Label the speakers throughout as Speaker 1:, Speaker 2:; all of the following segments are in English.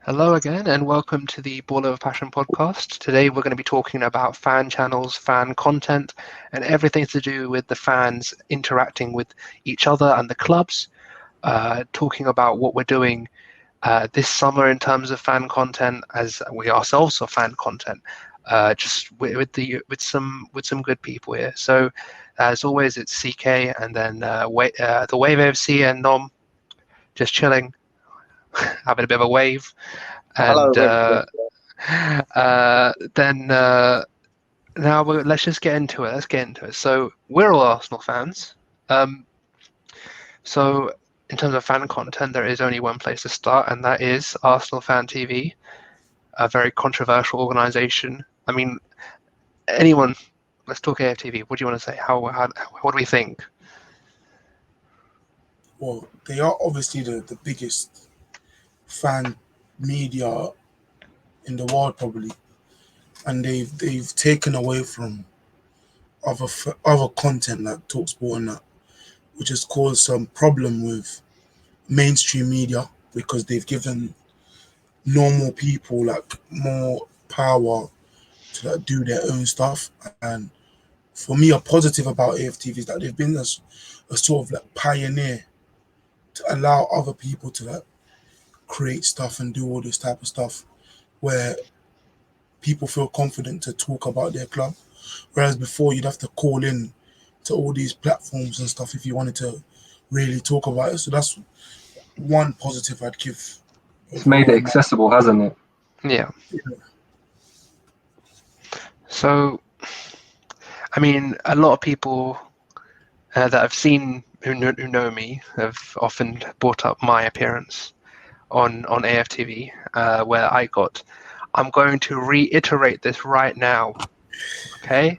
Speaker 1: Hello again, and welcome to the Ball of Passion podcast. Today, we're going to be talking about fan channels, fan content, and everything to do with the fans interacting with each other and the clubs. Talking about what we're doing this summer in terms of fan content, as we ourselves are fan content, just with some good people here. So, as always, it's CK, and then the Wave AFC and Nom just chilling, having a bit of a wave.
Speaker 2: Hello,
Speaker 1: And then now let's just get into it. Let's get into it. So we're all Arsenal fans. Um, so in terms of fan content, there is only one place to start, and that is Arsenal Fan TV, a very controversial organization. I mean, anyone. Let's talk AFTV. What do you want to say? What do we think?
Speaker 3: Well, they are obviously the biggest fan media in the world, probably, and they've taken away from other content like Talksport and that, which has caused some problem with mainstream media because they've given normal people like more power to like do their own stuff. And for me, a positive about AFTV is that they've been a sort of like pioneer to allow other people to like create stuff and do all this type of stuff where people feel confident to talk about their club. Whereas before you'd have to call in to all these platforms and stuff if you wanted to really talk about it. So that's one positive I'd give
Speaker 2: It's made it
Speaker 3: overall.
Speaker 2: accessible, hasn't it?
Speaker 1: Yeah. So, I mean, a lot of people that I've seen who know me have often brought up my appearance on AFTV, where I'm going to reiterate this right now, okay?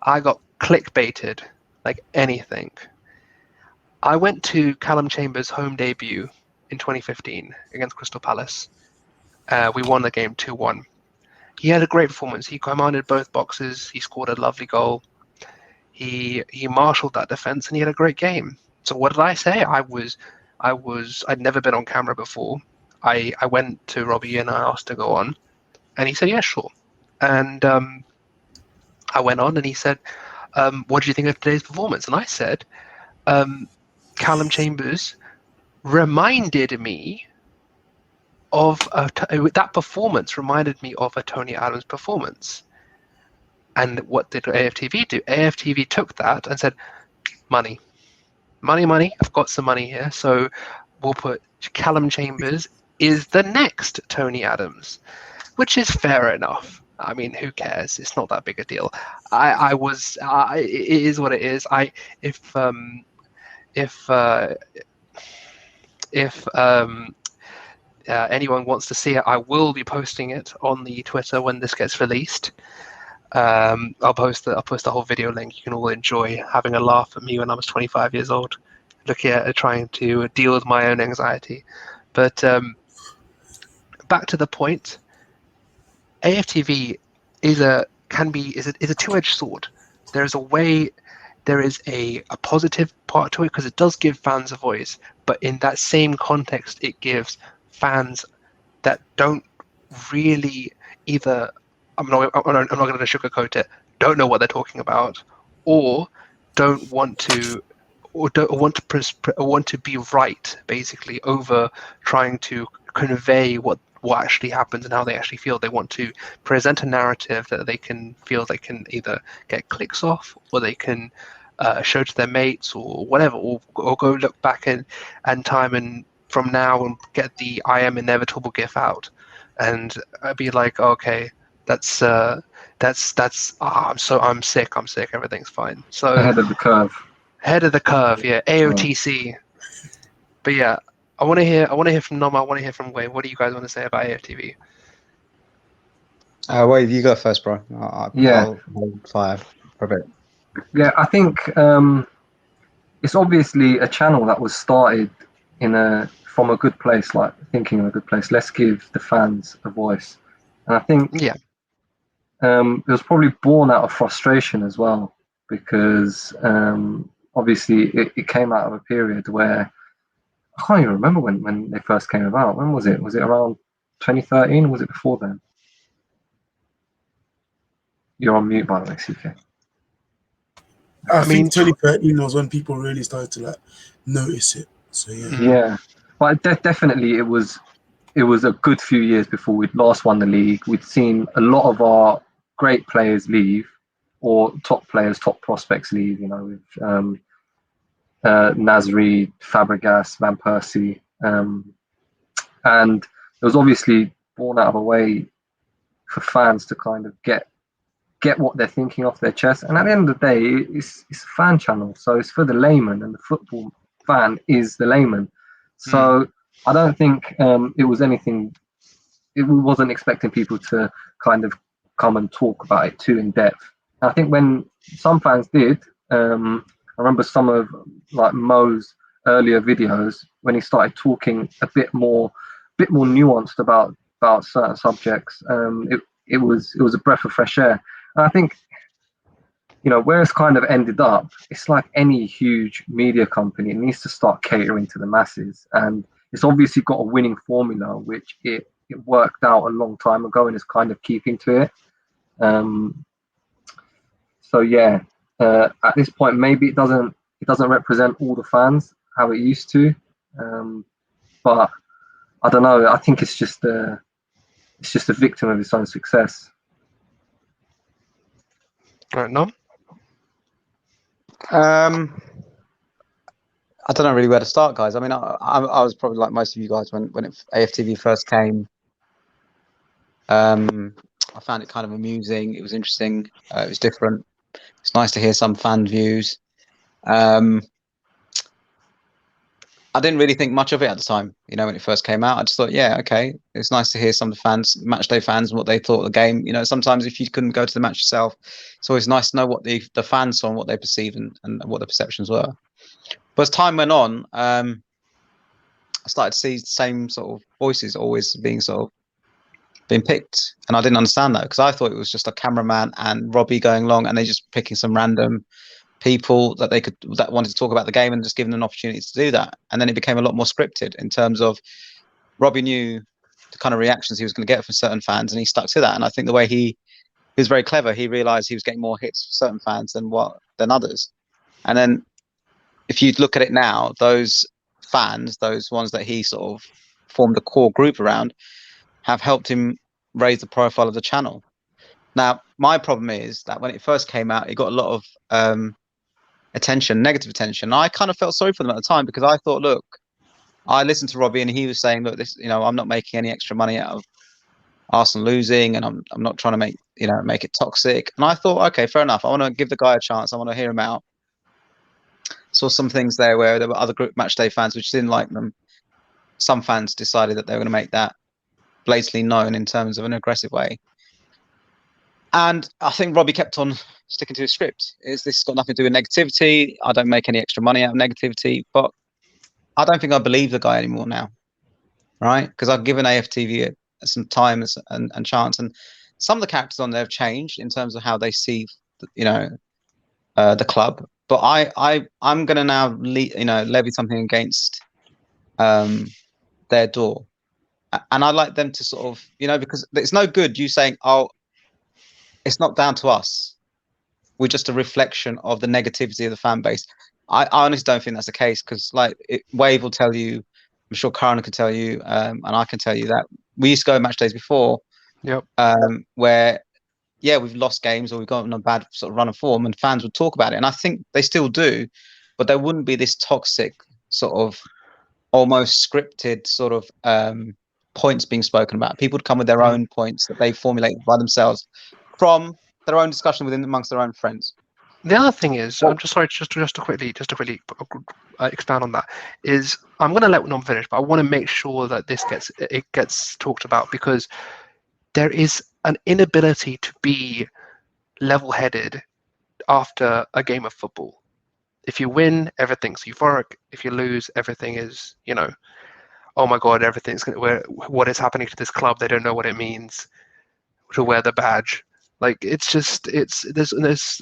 Speaker 1: I got clickbaited like anything. I went to Callum Chambers' home debut in 2015 against Crystal Palace. We won the game 2-1. He had a great performance. He commanded both boxes. He scored a lovely goal. He marshaled that defense, and he had a great game. So what did I say? I'd never been on camera before. I went to Robbie and I asked to go on, and he said, yeah, sure. And I went on, and he said, what do you think of today's performance? And I said, Callum Chambers reminded me that performance reminded me of a Tony Adams performance. And what did AFTV do? AFTV took that and said, money. I've got some money here. So we'll put Callum Chambers is the next Tony Adams, which is fair enough. I mean, who cares? It's not that big a deal. It is what it is. If anyone wants to see it, I will be posting it on the Twitter when this gets released. I'll post the whole video link. You can all enjoy having a laugh at me when I was 25 years old, looking at trying to deal with my own anxiety. But back to the point, AFTV is a two-edged sword. There is a positive part to it because it does give fans a voice, but in that same context, it gives fans that don't really either. I'm not going to sugarcoat it. Don't know what they're talking about, or don't want to, or don't want to be right, basically, over trying to convey what actually happens and how they actually feel. They want to present a narrative that they can feel they can either get clicks off, or they can show to their mates, or whatever, or go look back in time and from now and get the "I am inevitable" gif out, and I'd be like, okay, that's I'm sick, everything's fine. So
Speaker 2: Ahead of the curve.
Speaker 1: head of the curve, yeah, AOTC. But yeah, I want to hear from Noma. I want to hear from Wade. What do you guys want to say about AFTV?
Speaker 4: Wade, you go first, bro.
Speaker 2: Yeah.
Speaker 4: I'll fire for a bit.
Speaker 2: Yeah, I think it's obviously a channel that was started from a good place, like thinking in a good place. Let's give the fans a voice, and I think
Speaker 1: Yeah,
Speaker 2: it was probably born out of frustration as well, because obviously it came out of a period where I can't even remember when they first came about. When was it? Was it around 2013, or was it before then? You're on mute, by the way, CK.
Speaker 3: I
Speaker 1: I mean,
Speaker 3: think 2013 was when people really started to like notice it. So yeah.
Speaker 2: Yeah, but definitely it was a good few years before we'd last won the league. We'd seen a lot of our great players leave, or top players, top prospects leave. You know, with Nasri, Fabregas, Van Persie, and it was obviously born out of a way for fans to kind of get what they're thinking off their chest. And at the end of the day, it's a fan channel, so it's for the layman, and the football fan is the layman. So I don't think it was anything. We wasn't expecting people to kind of come and talk about it too in depth. And I think when some fans did, I remember some of like Mo's earlier videos when he started talking a bit more nuanced about certain subjects. It was a breath of fresh air. And I think, you know, where it's kind of ended up, it's like any huge media company. It needs to start catering to the masses, and it's obviously got a winning formula, which it worked out a long time ago, and is kind of keeping to it. So yeah, at this point, maybe it doesn't represent all the fans how it used to, but I don't know. I think it's just a victim of its own success.
Speaker 1: right, no.
Speaker 4: I don't know really where to start, guys. I mean, I was probably like most of you guys when AFTV first came. I found it kind of amusing. It was interesting. It was different. It's nice to hear some fan views. I didn't really think much of it at the time, you know, when it first came out. I just thought, yeah, okay, it's nice to hear some of the fans, matchday fans, what they thought of the game. You know, sometimes if you couldn't go to the match yourself, it's always nice to know what the fans saw and what they perceive and what the perceptions were. But as time went on, I started to see the same sort of voices always being picked, and I didn't understand that because I thought it was just a cameraman and Robbie going along, and they just picking some random people that wanted to talk about the game and just giving them an opportunity to do that. And then it became a lot more scripted in terms of Robbie knew the kind of reactions he was going to get from certain fans, and he stuck to that. And I think the way he was very clever, he realized he was getting more hits from certain fans than others. And then if you look at it now, those fans, those ones that he sort of formed a core group around, have helped him raise the profile of the channel. Now, my problem is that when it first came out, it got a lot of attention, negative attention. I kind of felt sorry for them at the time because I thought, look, I listened to Robbie and he was saying, look, this, you know, I'm not making any extra money out of Arsenal losing, and I'm not trying to make it toxic. And I thought, okay, fair enough. I want to give the guy a chance. I want to hear him out. Saw some things there where there were other group matchday fans which didn't like them. Some fans decided that they were going to make that blatantly known in terms of an aggressive way. And I think Robbie kept on sticking to his script. This has got nothing to do with negativity. I don't make any extra money out of negativity, but I don't think I believe the guy anymore now, right? Because I've given AFTV some time and chance, and some of the characters on there have changed in terms of how they see, the club. But I'm going to now, levy something against their door, and I'd like them to sort of, because it's no good you saying, oh, it's not down to us. We're just a reflection of the negativity of the fan base. I honestly don't think that's the case, because Wave will tell you, I'm sure Karen could tell you, and I can tell you that we used to go match days before,
Speaker 1: Yep.
Speaker 4: where we've lost games or we've gotten a bad sort of run of form, and fans would talk about it, and I think they still do, but there wouldn't be this toxic sort of almost scripted sort of points being spoken about. People would come with their own points that they formulated by themselves from their own discussion amongst their own friends.
Speaker 1: The other thing is, I'm just sorry, just to quickly expand on that, is I'm going to let Nom finish, but I want to make sure that this gets talked about, because there is an inability to be level-headed after a game of football. If you win, everything's euphoric. If you lose, everything is, oh my God, what is happening to this club? They don't know what it means to wear the badge. Like, it's just, there's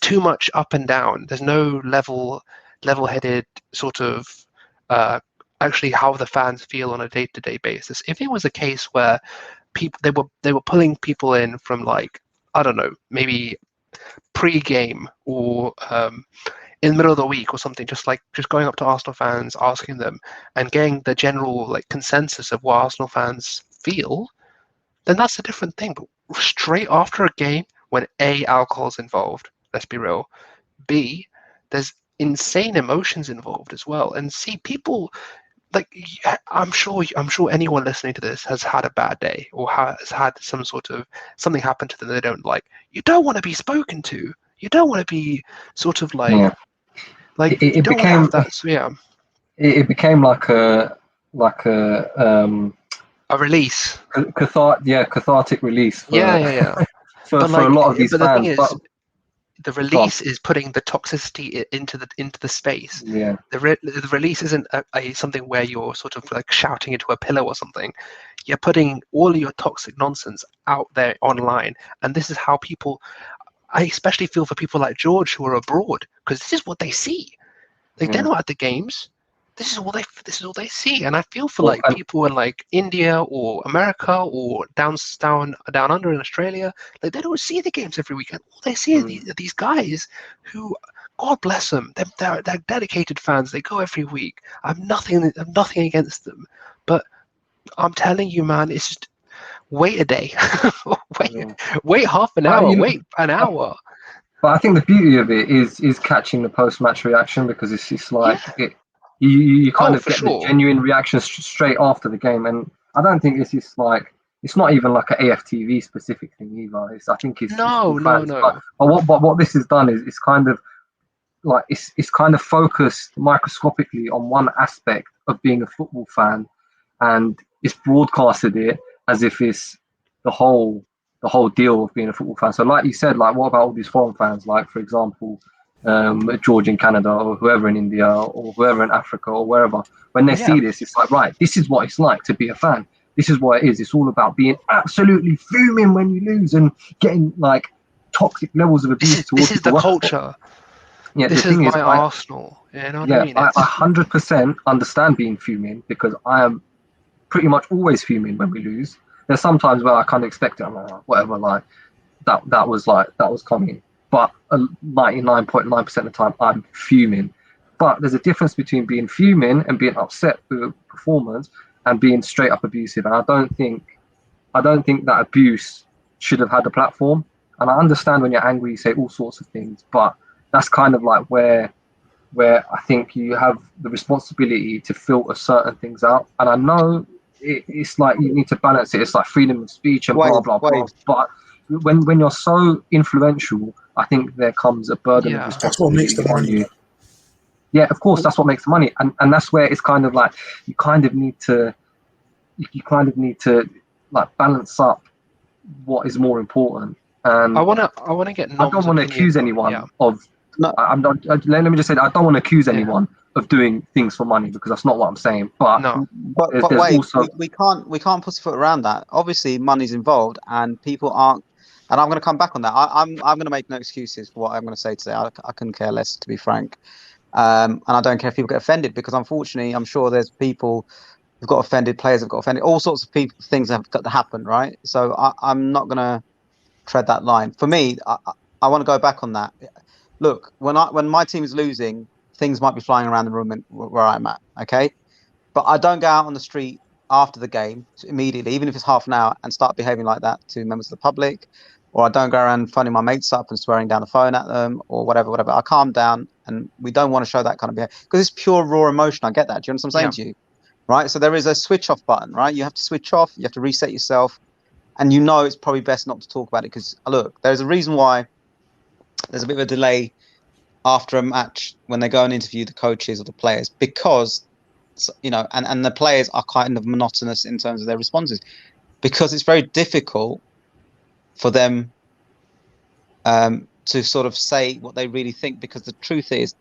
Speaker 1: too much up and down. There's no level-headed sort of actually how the fans feel on a day-to-day basis. If it was a case where people they were pulling people in from, like, I don't know, maybe pre-game or in the middle of the week or something, just going up to Arsenal fans, asking them and getting the general like consensus of what Arsenal fans feel, then that's a different thing. But straight after a game, when A, alcohol's involved, let's be real, B, there's insane emotions involved as well, and C, people, like, I'm sure anyone listening to this has had a bad day or has had some sort of something happen to them they don't like. You don't want to be spoken to. You don't want to be sort of like
Speaker 2: Yeah.
Speaker 1: you don't want to have that. So yeah,
Speaker 2: it became like a
Speaker 1: a release.
Speaker 2: cathartic release for
Speaker 1: Yeah.
Speaker 2: for
Speaker 1: But
Speaker 2: a
Speaker 1: like,
Speaker 2: lot of these
Speaker 1: but the thing
Speaker 2: fans.
Speaker 1: is,
Speaker 2: But
Speaker 1: the release is putting the toxicity into the space.
Speaker 2: yeah,
Speaker 1: The release isn't a something where you're sort of like shouting into a pillow or something. You're putting all of your toxic nonsense out there online, and this is how people. I especially feel for people like George who are abroad, because this is what they see. Like, they're
Speaker 2: yeah.
Speaker 1: not at the games. This is all they see, and I feel for
Speaker 2: Well,
Speaker 1: like
Speaker 2: and
Speaker 1: people in like India or America or down under in Australia. Like, they don't see the games every weekend. All they see are these guys who, God bless them, they're dedicated fans. They go every week. I've nothing against them, but I'm telling you, man, it's just wait a day,
Speaker 2: yeah.
Speaker 1: wait half an hour,
Speaker 2: You know,
Speaker 1: wait an hour.
Speaker 2: but I think the beauty of it is catching the post match reaction, because it's just
Speaker 1: Yeah.
Speaker 2: like you kind
Speaker 1: Oh,
Speaker 2: of
Speaker 1: for
Speaker 2: get the
Speaker 1: sure.
Speaker 2: genuine reaction straight after the game. And I don't think this is like, it's not even like a AFTV specific thing either. I think it's all
Speaker 1: No, no,
Speaker 2: fans. But
Speaker 1: no.
Speaker 2: what this has done is it's kind of like it's kind of focused microscopically on one aspect of being a football fan, and it's broadcasted it as if it's the whole deal of being a football fan. So like you said, like, what about all these foreign fans, like for example George in Canada, or whoever in India, or whoever in Africa, or wherever, when they
Speaker 1: Yeah.
Speaker 2: see this, it's like, right, this is what it's like to be a fan. This is what it is. It's all about being absolutely fuming when you lose and getting like toxic levels of abuse
Speaker 1: This
Speaker 2: towards
Speaker 1: is the
Speaker 2: people.
Speaker 1: culture.
Speaker 2: Yeah, the
Speaker 1: This is
Speaker 2: thing is,
Speaker 1: my Arsenal. You know what I mean?
Speaker 2: I
Speaker 1: It's
Speaker 2: 100% understand being fuming, because I am pretty much always fuming when we lose. There's sometimes where I kind of expect it, I'm like, whatever, like that was coming. But 99.9% of the time, I'm fuming. But there's a difference between being fuming and being upset with a performance and being straight up abusive. And I don't think that abuse should have had a platform. And I understand when you're angry, you say all sorts of things, but that's kind of like where I think you have the responsibility to filter certain things out. And I know it's like you need to balance it. It's like freedom of speech and blah blah blah.
Speaker 4: Wave.
Speaker 2: But when you're so influential, I think there comes a burden of
Speaker 1: Yeah.
Speaker 3: That's what makes
Speaker 2: responsibility
Speaker 3: the
Speaker 2: on
Speaker 3: money,
Speaker 2: you.
Speaker 3: though.
Speaker 2: Yeah, of course, that's what makes the money, and that's where it's kind of like you kind of need to like balance up what is more important. And
Speaker 1: I wanna get
Speaker 2: I don't
Speaker 1: Nom's
Speaker 2: want to
Speaker 1: opinion.
Speaker 2: accuse anyone
Speaker 1: Yeah.
Speaker 2: of.
Speaker 4: No,
Speaker 2: I'm not. Let me just say that I don't want to accuse
Speaker 1: Yeah.
Speaker 2: anyone of doing things for money, because that's not what I'm saying. But
Speaker 1: No.
Speaker 4: but
Speaker 2: there's
Speaker 4: wait,
Speaker 2: also
Speaker 4: we can't pussyfoot around that. Obviously, money's involved, and people aren't. And I'm going to come back on that. I'm going to make no excuses for what I'm going to say today. I couldn't care less, to be frank. And I don't care if people get offended, because unfortunately, I'm sure there's people who've got offended, players have got offended, all sorts of people, things have got to happen, right? So I'm not going to tread that line. For me, I want to go back on that. Look, when my team is losing, things might be flying around the room where I'm at. Okay, but I don't go out on the street after the game immediately, even if it's half an hour, and start behaving like that to members of the public. Or I don't go around phoning my mates up and swearing down the phone at them, or whatever. I calm down, and we don't want to show that kind of behavior, because it's pure raw emotion. I get that. Do you understand what I'm saying to you? Right. So there is a switch off button, right? You have to switch off. You have to reset yourself, and it's probably best not to talk about it, because look, there's a reason why there's a bit of a delay after a match when they go and interview the coaches or the players, because and the players are kind of monotonous in terms of their responses, because it's very difficult for them to sort of say what they really think, because the truth is,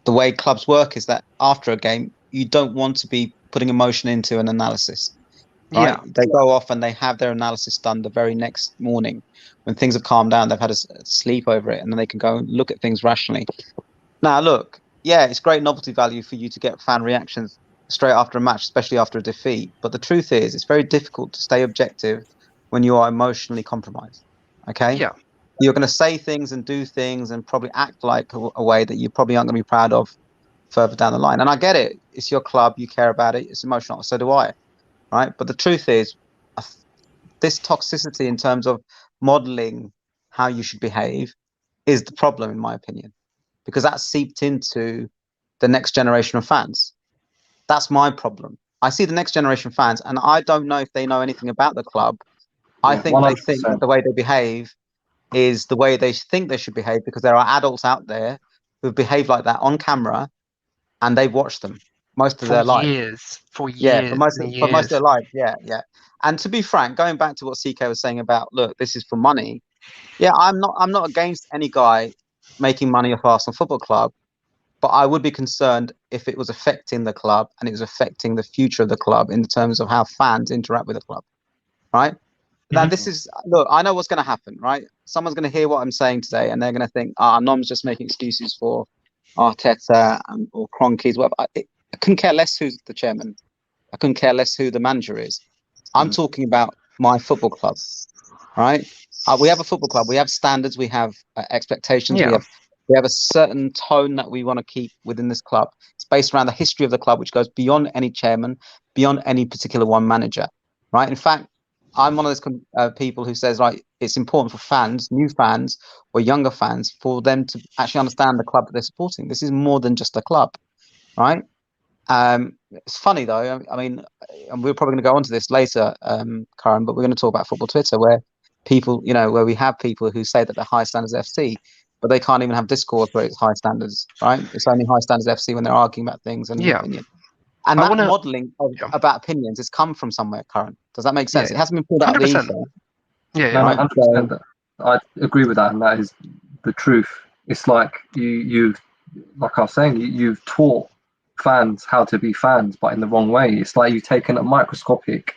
Speaker 4: the way clubs work is that after a game, you don't want to be putting emotion into an analysis, right?
Speaker 1: Yeah.
Speaker 4: They go off and they have their analysis done the very next morning when things have calmed down. They've had a sleep over it, and then they can go and look at things rationally. Now, look, yeah, it's great novelty value for you to get fan reactions straight after a match, especially after a defeat. But the truth is, it's very difficult to stay objective when you are emotionally compromised. Okay,
Speaker 1: Yeah.
Speaker 4: you're going to say things and do things and probably act like a way that you probably aren't going to be proud of further down the line. And I get it; it's your club, you care about it, it's emotional. So do I, right? But the truth is, this toxicity in terms of modeling how you should behave is the problem, in my opinion, because that's seeped into the next generation of fans. That's my problem. I see the next generation fans, and I don't know if they know anything about the club. I
Speaker 2: Yeah,
Speaker 4: think they think
Speaker 2: 100%.
Speaker 4: the way they behave is the way they think they should behave, because there are adults out there who behave like that on camera, and they've watched them most of
Speaker 1: For
Speaker 4: their life.
Speaker 1: years. For
Speaker 4: Yeah,
Speaker 1: years and
Speaker 4: for most of
Speaker 1: years.
Speaker 4: their life. Yeah, yeah. And to be frank, going back to what CK was saying about, look, this is for money. Yeah, I'm not against any guy making money off Arsenal Football Club, but I would be concerned if it was affecting the club and it was affecting the future of the club in terms of how fans interact with the club, right? Now, this is, look, I know what's going to happen, right? Someone's going to hear what I'm saying today and they're going to think, Nom's just making excuses for Arteta or Kroenke's, whatever. I couldn't care less who's the chairman. I couldn't care less who the manager is. I'm talking about my football club, right? We have a football club. We have standards. We have expectations.
Speaker 1: Yeah.
Speaker 4: We have a certain tone that we want to keep within this club. It's based around the history of the club, which goes beyond any chairman, beyond any particular one manager, right? In fact, I'm one of those people who says, like, it's important for fans, new fans or younger fans, for them to actually understand the club that they're supporting. This is more than just a club, right? It's funny though. I mean, and we're probably going to go on to this later, Karen, but we're going to talk about football Twitter, where people, where we have people who say that they're high standards FC, but they can't even have discourse where it's high standards, right? It's only high standards FC when they're arguing about things and
Speaker 1: Yeah.
Speaker 4: opinion. And
Speaker 1: I
Speaker 4: that
Speaker 1: wanna-
Speaker 4: modelling about opinions has come from somewhere, Karen. Does that make sense?
Speaker 1: Yeah.
Speaker 4: It hasn't been pulled out of the
Speaker 1: 100%.
Speaker 4: ether.
Speaker 1: Yeah,
Speaker 2: No,
Speaker 4: Right.
Speaker 2: 100%. I agree with that, and that is the truth. It's like you've, like I was saying, you've taught fans how to be fans, but in the wrong way. It's like you've taken a microscopic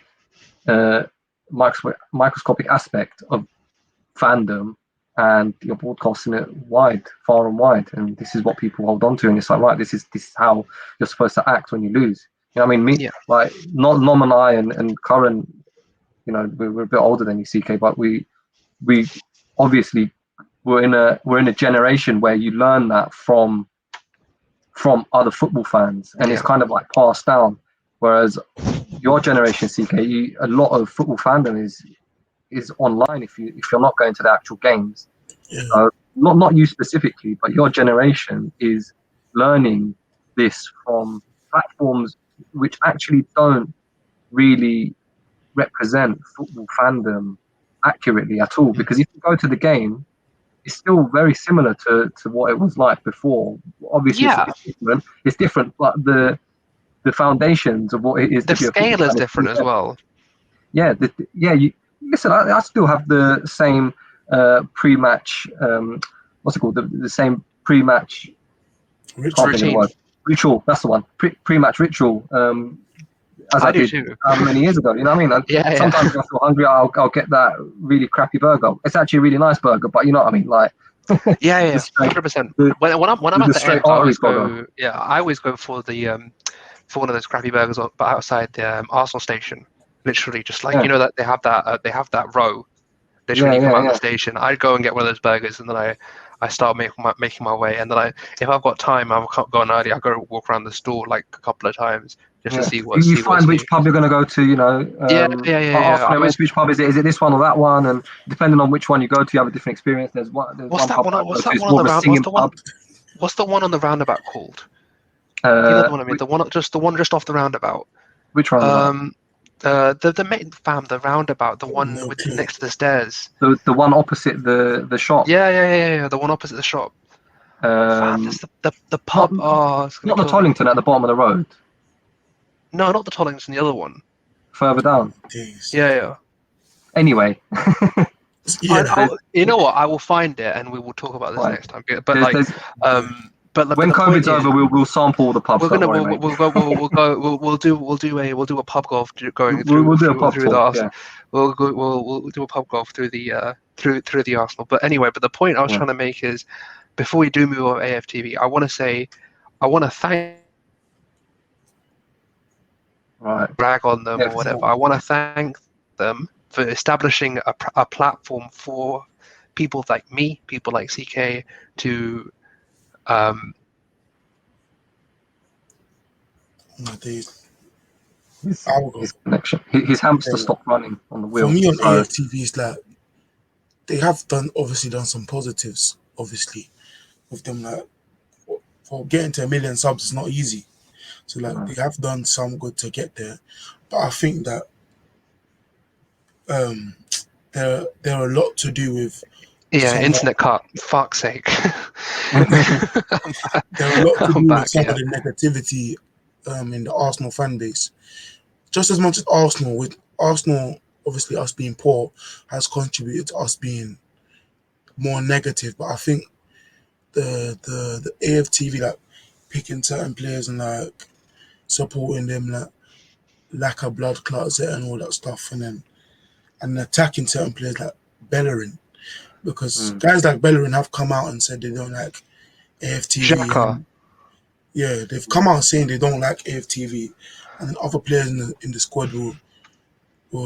Speaker 2: aspect of fandom, and you're broadcasting it far and wide, and this is what people hold on to. And it's like, right, this is how you're supposed to act when you lose. You know what I mean?
Speaker 1: Yeah.
Speaker 2: Like, not Nom and I and Curran, we're a bit older than you, CK, but we obviously we're in a generation where you learn that from other football fans, and it's kind of like passed down. Whereas your generation, CK, a lot of football fandom is online. If you're not going to the actual games, not you specifically, but your generation is learning this from platforms which actually don't really represent football fandom accurately at all. Because if you go to the game, it's still very similar to what it was like before. Obviously, it's different, but the foundations of what it is
Speaker 1: The
Speaker 2: to be a
Speaker 1: scale
Speaker 2: football
Speaker 1: is
Speaker 2: fan
Speaker 1: different as well.
Speaker 2: Yeah, listen, I still have the same pre-match. What's it called? The same pre-match ritual. That's the one. Pre-match ritual. As I did
Speaker 1: too.
Speaker 2: how many years ago? You know what I mean? Sometimes if I feel hungry, I'll get that really crappy burger. It's actually a really nice burger, but you know what I mean, like.
Speaker 1: 100%. When I'm at the end, I always go for for one of those crappy burgers, but outside the Arsenal station. Literally, just like that they have that row. Literally, you come out of the station. I'd go and get one of those burgers, and then I start making my way. And then if I've got time, I'll go on early. I go walk around the store like a couple of times just to see what.
Speaker 2: You find which pub you're going to go to. Which pub is it? Is it this one or that one? And depending on which one you go to, you have a different experience. There's one pub.
Speaker 1: What's the one on the roundabout called? You know the one I mean. The one just off the roundabout.
Speaker 2: Which roundabout?
Speaker 1: The main the roundabout, the one next to the stairs.
Speaker 2: The one opposite the shop.
Speaker 1: Yeah. The one opposite the shop. The pub.
Speaker 2: Not the Tollington at the bottom of the road.
Speaker 1: No, not the Tollington. The other one.
Speaker 2: Further down.
Speaker 1: Yeah.
Speaker 2: Anyway.
Speaker 1: You know what? I will find it, and we will talk about this next time. But
Speaker 2: when COVID's over, we'll sample the pubs.
Speaker 1: We'll do a pub golf going through.
Speaker 2: We'll do a pub golf. Yeah.
Speaker 1: We'll do a pub golf through the through the Arsenal. But anyway, the point I was trying to make is, before we do move on AFTV, I want to thank
Speaker 2: Right.
Speaker 1: brag on them
Speaker 2: Yeah,
Speaker 1: or
Speaker 2: for
Speaker 1: whatever.
Speaker 2: sure.
Speaker 1: I want to thank them for establishing a platform for people like me, people like CK, to
Speaker 3: my days.
Speaker 2: His
Speaker 3: I'll go.
Speaker 2: his connection. His hamster
Speaker 3: Yeah.
Speaker 2: stopped running on the
Speaker 3: For
Speaker 2: wheel.
Speaker 3: me on
Speaker 2: So
Speaker 3: AFTV, it's like they have obviously done some positives, obviously, with them. Like, for getting to 1 million subs is not easy. So like they have done some good to get there. But I think that um there are a lot to do with
Speaker 1: yeah,
Speaker 3: some
Speaker 1: internet cut. Fuck's sake.
Speaker 3: there are a lot to
Speaker 1: I'm
Speaker 3: do with
Speaker 1: back.
Speaker 3: some of
Speaker 1: Yeah,
Speaker 3: the negativity in the Arsenal fan base. Just as much as Arsenal, with Arsenal obviously us being poor has contributed to us being more negative. But I think the AFTV, like picking certain players and like supporting them, like lack of blood clots and all that stuff, and attacking certain players like Bellerin, because
Speaker 2: mm.
Speaker 3: guys like Bellerin have come out and said they don't like AFTV,
Speaker 1: Xhaka.
Speaker 3: and yeah, they've come out saying they don't like AFTV, and then other players in the squad will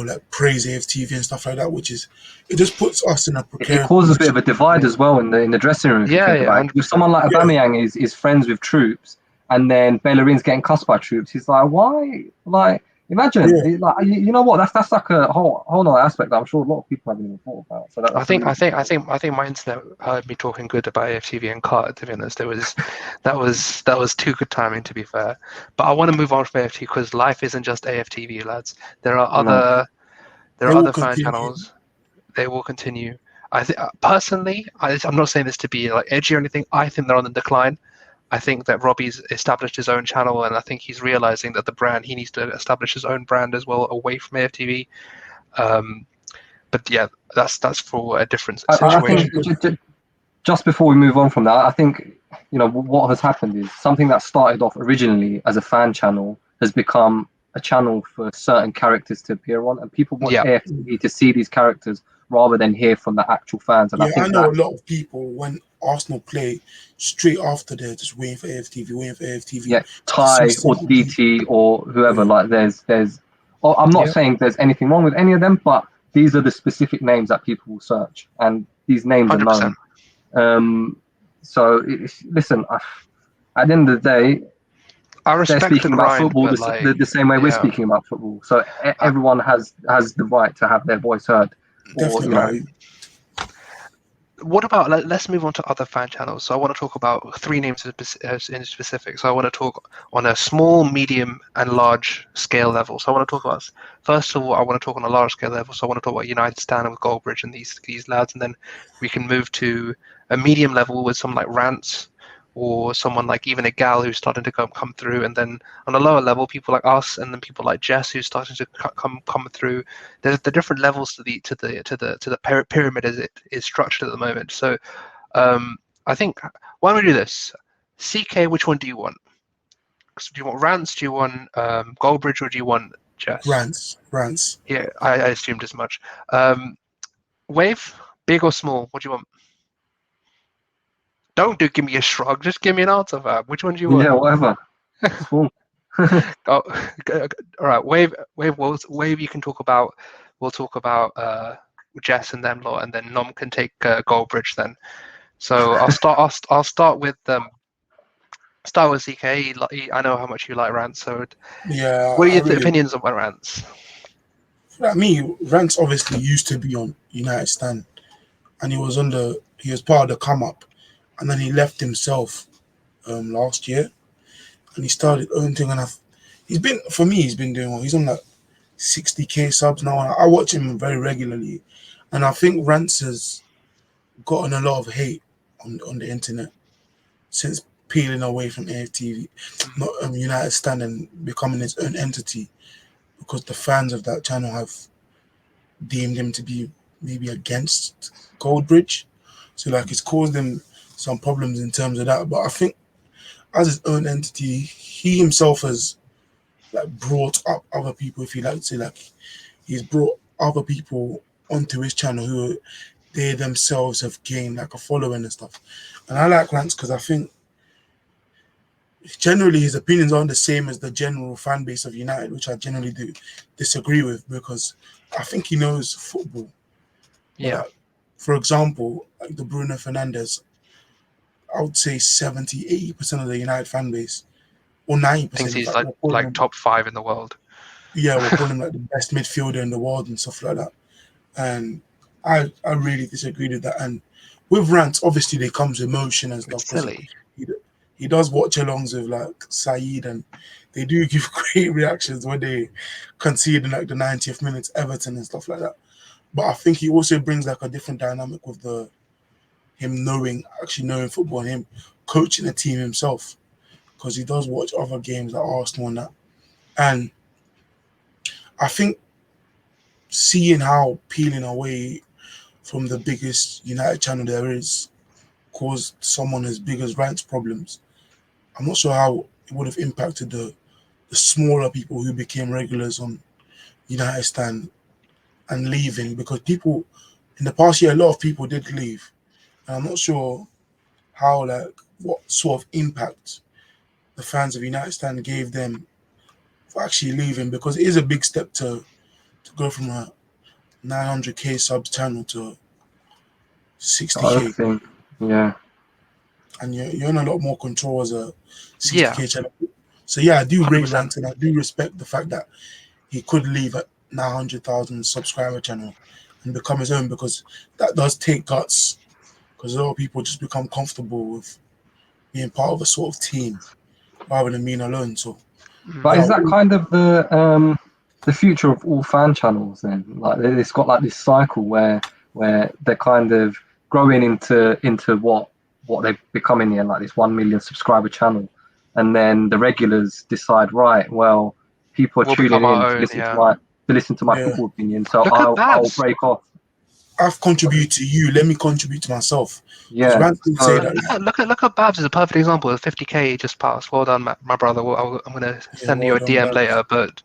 Speaker 3: like praise AFTV and stuff like that, which is it just puts us in a
Speaker 2: It
Speaker 3: precarious
Speaker 2: causes a bit of
Speaker 3: position.
Speaker 2: a divide as well in the dressing room if you
Speaker 1: Yeah,
Speaker 2: think
Speaker 1: yeah,
Speaker 2: about it.
Speaker 1: hundred
Speaker 2: If someone
Speaker 1: percent.
Speaker 2: like
Speaker 3: Yeah,
Speaker 2: Aubameyang is friends with Troops, and then Bellerin's getting cussed by Troops, he's like, why? Like, imagine,
Speaker 3: yeah,
Speaker 2: like, you know what? That's like a whole other aspect that I'm sure a lot of people haven't even thought about. So
Speaker 1: I
Speaker 2: that's a
Speaker 1: think
Speaker 2: really
Speaker 1: I
Speaker 2: good
Speaker 1: think I
Speaker 2: point.
Speaker 1: think I think my internet heard me talking good about AFTV and Carter. To be honest, that was too good timing. To be fair, but I want to move on from AFTV because life isn't just AFTV, lads.
Speaker 2: No,
Speaker 1: There
Speaker 3: they
Speaker 1: are
Speaker 3: will
Speaker 1: other fan
Speaker 3: continue.
Speaker 1: channels. They will continue. I think personally, I'm not saying this to be like edgy or anything. I think they're on the decline. I think that Robbie's established his own channel, and I think he's realizing that the brand he needs to establish his own brand as well away from AFTV. Um, but yeah, that's for a different
Speaker 2: I
Speaker 3: Yeah,
Speaker 1: situation.
Speaker 2: think just before we move on from that, I think what has happened is something that started off originally as a fan channel has become a channel for certain characters to appear on, and people watch
Speaker 1: Yeah,
Speaker 2: AFTV to see these characters rather than hear from the actual fans. And I
Speaker 3: yeah, I
Speaker 2: think
Speaker 3: know
Speaker 2: that
Speaker 3: a lot of people when Arsenal play straight after they're just waiting for AFTV, waiting for AFTV
Speaker 2: yeah,
Speaker 3: to see
Speaker 2: Ty or
Speaker 3: somebody.
Speaker 2: DT or whoever,
Speaker 3: Yeah,
Speaker 2: like there's oh, I'm not
Speaker 1: yeah,
Speaker 2: saying there's anything wrong with any of them, but these are the specific names that people will search, and these names are
Speaker 1: 100%.
Speaker 2: known. Um, so listen, at the end of the day,
Speaker 1: I
Speaker 2: they're
Speaker 1: respect the
Speaker 2: speaking about
Speaker 1: grind,
Speaker 2: football
Speaker 1: but like,
Speaker 2: the same way we're
Speaker 1: yeah,
Speaker 2: speaking about football. So
Speaker 1: I,
Speaker 2: everyone has the right to have their voice heard, or
Speaker 3: definitely.
Speaker 1: what about let's move on to other fan channels. So I want to talk about three names in specific. So I want to talk on a small, medium, and large scale level. So I want to talk about first of all, I want to talk on a large scale level. So I want to talk about United Stand with Goldbridge and these lads, and then we can move to a medium level with some like Rants or someone like even a Gal who's starting to come through, and then on a lower level, people like us, and then people like Jess who's starting to come through. There's the different levels to the pyramid as it is structured at the moment. So I think why don't we do this? CK, which one do you want? So do you want Rants? Do you want Goldbridge, or do you want Jess?
Speaker 3: Rants.
Speaker 1: Yeah, I assumed as much. Um, Wave, big or small? What do you want? Don't give me a shrug. Just give me an answer, fam. Which one do you
Speaker 2: yeah,
Speaker 1: want?
Speaker 2: whatever. Small.
Speaker 1: Oh, all right. Wave. You can talk about. We'll talk about Jess and them lot, and then Nom can take Goldbridge then. So I'll start with start with CK. I know how much you like Rants. So
Speaker 3: Yeah,
Speaker 1: what are
Speaker 3: I
Speaker 1: your
Speaker 3: really
Speaker 1: opinions on my Rants?
Speaker 3: like me. Rants obviously used to be on United Stand, and he was part of the come up, and then he left himself last year, and he started own thing. And he's been doing well. He's on like 60K subs now. And I watch him very regularly, and I think Rants has gotten a lot of hate on the internet since peeling away from AFTV, not United Stand, and becoming its own entity, because the fans of that channel have deemed him to be maybe against Goldbridge. So like it's caused him some problems in terms of that. But I think as his own entity, he himself has like brought up other people, if you like to say, like he's brought other people onto his channel who they themselves have gained like a following and stuff. And I like Rants because I think generally his opinions aren't the same as the general fan base of United, which I generally do disagree with, because I think he knows football. But
Speaker 1: Yeah,
Speaker 3: for example, like the Bruno Fernandes, I would say 70-80% of the United fan base, or
Speaker 1: thinks
Speaker 3: 90%, in
Speaker 1: he's
Speaker 3: fact,
Speaker 1: like
Speaker 3: we're calling him,
Speaker 1: top 5 in the world.
Speaker 3: yeah, we're calling him like the best midfielder in the world and stuff like that. And I really disagree with that. And with rants, obviously they comes emotion and stuff,
Speaker 1: It's
Speaker 3: because
Speaker 1: silly.
Speaker 3: he does watch alongs with like Saeed, and they do give great reactions when they concede in like the 90th minutes, Everton and stuff like that. But I think he also brings like a different dynamic with him actually knowing football, and him coaching the team himself, because he does watch other games like Arsenal and that. And I think seeing how peeling away from the biggest United channel there is caused someone as big as Rant's problems. I'm not sure how it would have impacted the smaller people who became regulars on United Stand and leaving, because people in the past year, a lot of people did leave. And I'm not sure how, like, what sort of impact the fans of United Stand gave them for actually leaving, because it is a big step to go from a 900k subs channel to
Speaker 2: The other
Speaker 3: 60k,
Speaker 2: thing, yeah.
Speaker 3: and you're in a lot more control as a
Speaker 1: Yeah,
Speaker 3: 60k channel. So yeah, I do rate
Speaker 1: 100%.
Speaker 3: Rant, and I do respect the fact that he could leave at 900,000 subscriber channel and become his own, because that does take guts. Because a lot of people just become comfortable with being part of a sort of team rather than being alone. So
Speaker 2: But
Speaker 3: yeah,
Speaker 2: is that kind of the future of all fan channels then? Like it's got like this cycle where they're kind of growing into what they become in the end, like this 1 million subscriber channel, and then the regulars decide, right, well, people are
Speaker 1: We'll
Speaker 2: tuning
Speaker 1: become
Speaker 2: in
Speaker 1: our own. Yeah.
Speaker 2: to listen to my
Speaker 3: yeah,
Speaker 2: football opinion, so
Speaker 1: Look at
Speaker 2: I'll
Speaker 1: Babs.
Speaker 2: break off.
Speaker 3: I've contributed to you. Let me contribute to myself. Because
Speaker 2: Yeah.
Speaker 3: Rand did say
Speaker 2: So
Speaker 3: that. Like,
Speaker 1: Look at Babs is a perfect example. 50k just passed. Well done, my brother. I'm gonna
Speaker 3: yeah,
Speaker 1: send you
Speaker 3: well
Speaker 1: a
Speaker 3: done,
Speaker 1: DM
Speaker 3: Babs.
Speaker 1: later, but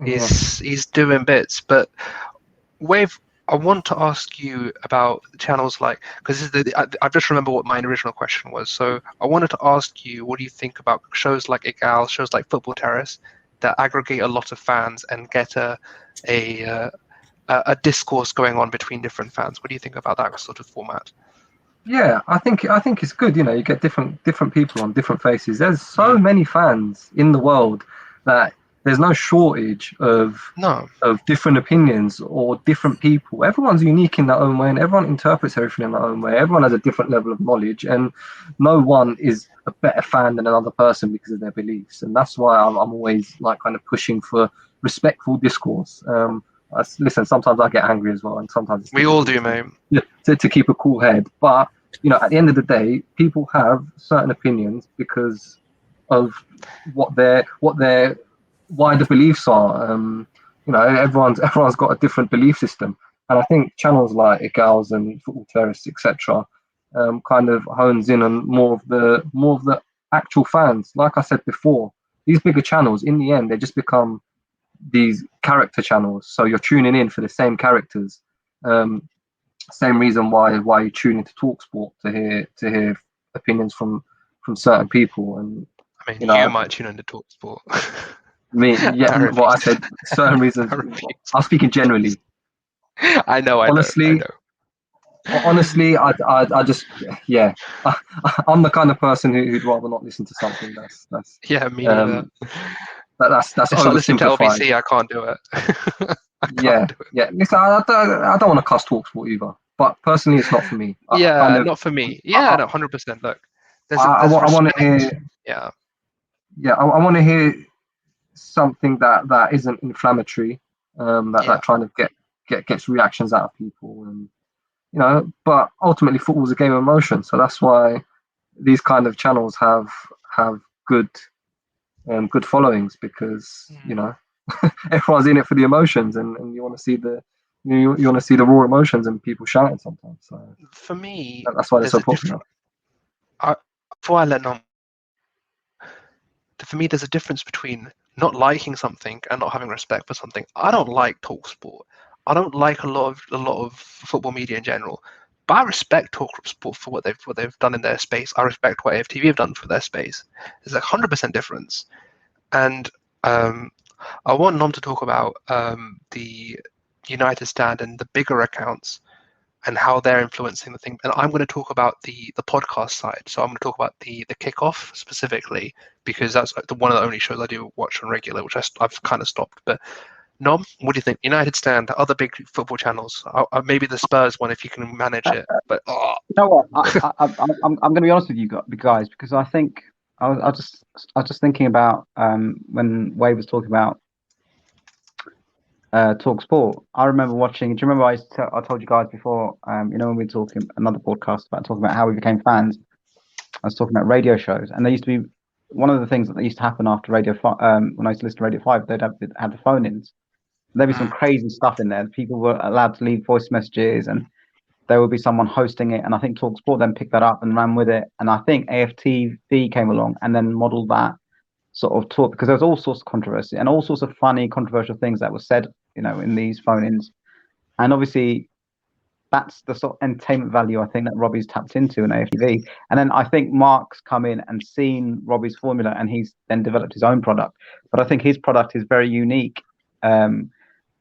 Speaker 2: yeah,
Speaker 1: he's doing bits. But Wave, I want to ask you about channels like, because I just remember what my original question was. So I wanted to ask you, what do you think about shows like Egal, shows like Football Terrace, that aggregate a lot of fans and get a discourse going on between different fans? What do you think about that sort of format?
Speaker 2: yeah, I think it's good. You get different people on different faces. There's so
Speaker 1: Mm.
Speaker 2: many fans in the world that there's no shortage
Speaker 1: No.
Speaker 2: of different opinions or different people. Everyone's unique in their own way, and everyone interprets everything in their own way. Everyone has a different level of knowledge, and no one is a better fan than another person because of their beliefs. And that's why I'm always like kind of pushing for respectful discourse. Listen, sometimes I get angry as well, and sometimes it's
Speaker 1: We all
Speaker 2: difficult
Speaker 1: do, mate.
Speaker 2: to keep a cool head. But at the end of the day, people have certain opinions because of what their wider beliefs are. Everyone's got a different belief system, and I think channels like Egals and Football Terrace, etc., kind of hones in on more of the actual fans. Like I said before, these bigger channels, in the end, they just become these character channels. So you're tuning in for the same characters. Same reason why you tune into TalkSport to hear opinions from certain people, and
Speaker 1: I mean,
Speaker 2: you
Speaker 1: you
Speaker 2: know
Speaker 1: might tune into TalkSport.
Speaker 2: yeah,
Speaker 1: I
Speaker 2: well, I
Speaker 1: refuse.
Speaker 2: said certain reasons.
Speaker 1: I refuse.
Speaker 2: I'm speaking generally.
Speaker 1: I know. I
Speaker 2: Honestly,
Speaker 1: know.
Speaker 2: honestly, I just, yeah, I'm the kind of person who'd rather not listen to something
Speaker 1: Yeah, me neither.
Speaker 2: um that's
Speaker 1: It's like listening to
Speaker 2: oversimplified.
Speaker 1: LBC. I can't do it. I can't
Speaker 2: Yeah,
Speaker 1: do it.
Speaker 2: yeah. Listen, I don't want to cuss TalkSport either, but personally, it's not for me. I kind
Speaker 1: Yeah,
Speaker 2: of
Speaker 1: not for me. Yeah,
Speaker 2: I,
Speaker 1: no, 100%. Look, there's
Speaker 2: I want to
Speaker 1: respect.
Speaker 2: hear,
Speaker 1: Yeah,
Speaker 2: yeah, I want to hear something that isn't inflammatory,
Speaker 1: yeah.
Speaker 2: that trying to gets reactions out of people, and but ultimately football's a game of emotion, so that's why these kind of channels have good followings, because
Speaker 1: Mm.
Speaker 2: everyone's in it for the emotions, and you want to see you want to see the raw emotions and people shouting sometimes, so
Speaker 1: For me,
Speaker 2: that's why they're
Speaker 1: there's
Speaker 2: so
Speaker 1: a
Speaker 2: popular.
Speaker 1: different. I, before I let on, for me, there's a difference between not liking something and not having respect for something. I don't like TalkSport. I don't like a lot of football media in general. But I respect Talk Sport for what they've done in their space. I respect what AFTV have done for their space. There's a 100% difference. And I want Nom to talk about the United Stand and the bigger accounts and how they're influencing the thing. And I'm going to talk about the podcast side. So I'm going to talk about the kickoff specifically, because that's one of the only shows I do watch on regular, which I've kind of stopped. But Nom, what do you think? United Stand, other big football channels, maybe the Spurs one if you can manage it. But
Speaker 4: you know what? I'm going to be honest with you guys, because I think I was just thinking about when Wade was talking about Talk Sport. I remember watching. Do you remember I told you guys before? You know, when we were talking another podcast about talking about how we became fans. I was talking about radio shows, and there used to be one of the things that used to happen after Radio 5. When I used to listen to Radio 5, they'd have the phone-ins. There'd be some crazy stuff in there. People were allowed to leave voice messages, and there would be someone hosting it. And I think Talk Sport then picked that up and ran with it. And I think AFTV came along and then modelled that sort of talk, because there was all sorts of controversy and all sorts of funny, controversial things that were said, you know, in these phone-ins. And obviously, that's the sort of entertainment value I think that Robbie's tapped into in AFTV. And then I think Mark's come in and seen Robbie's formula, and he's then developed his own product. But I think his product is very unique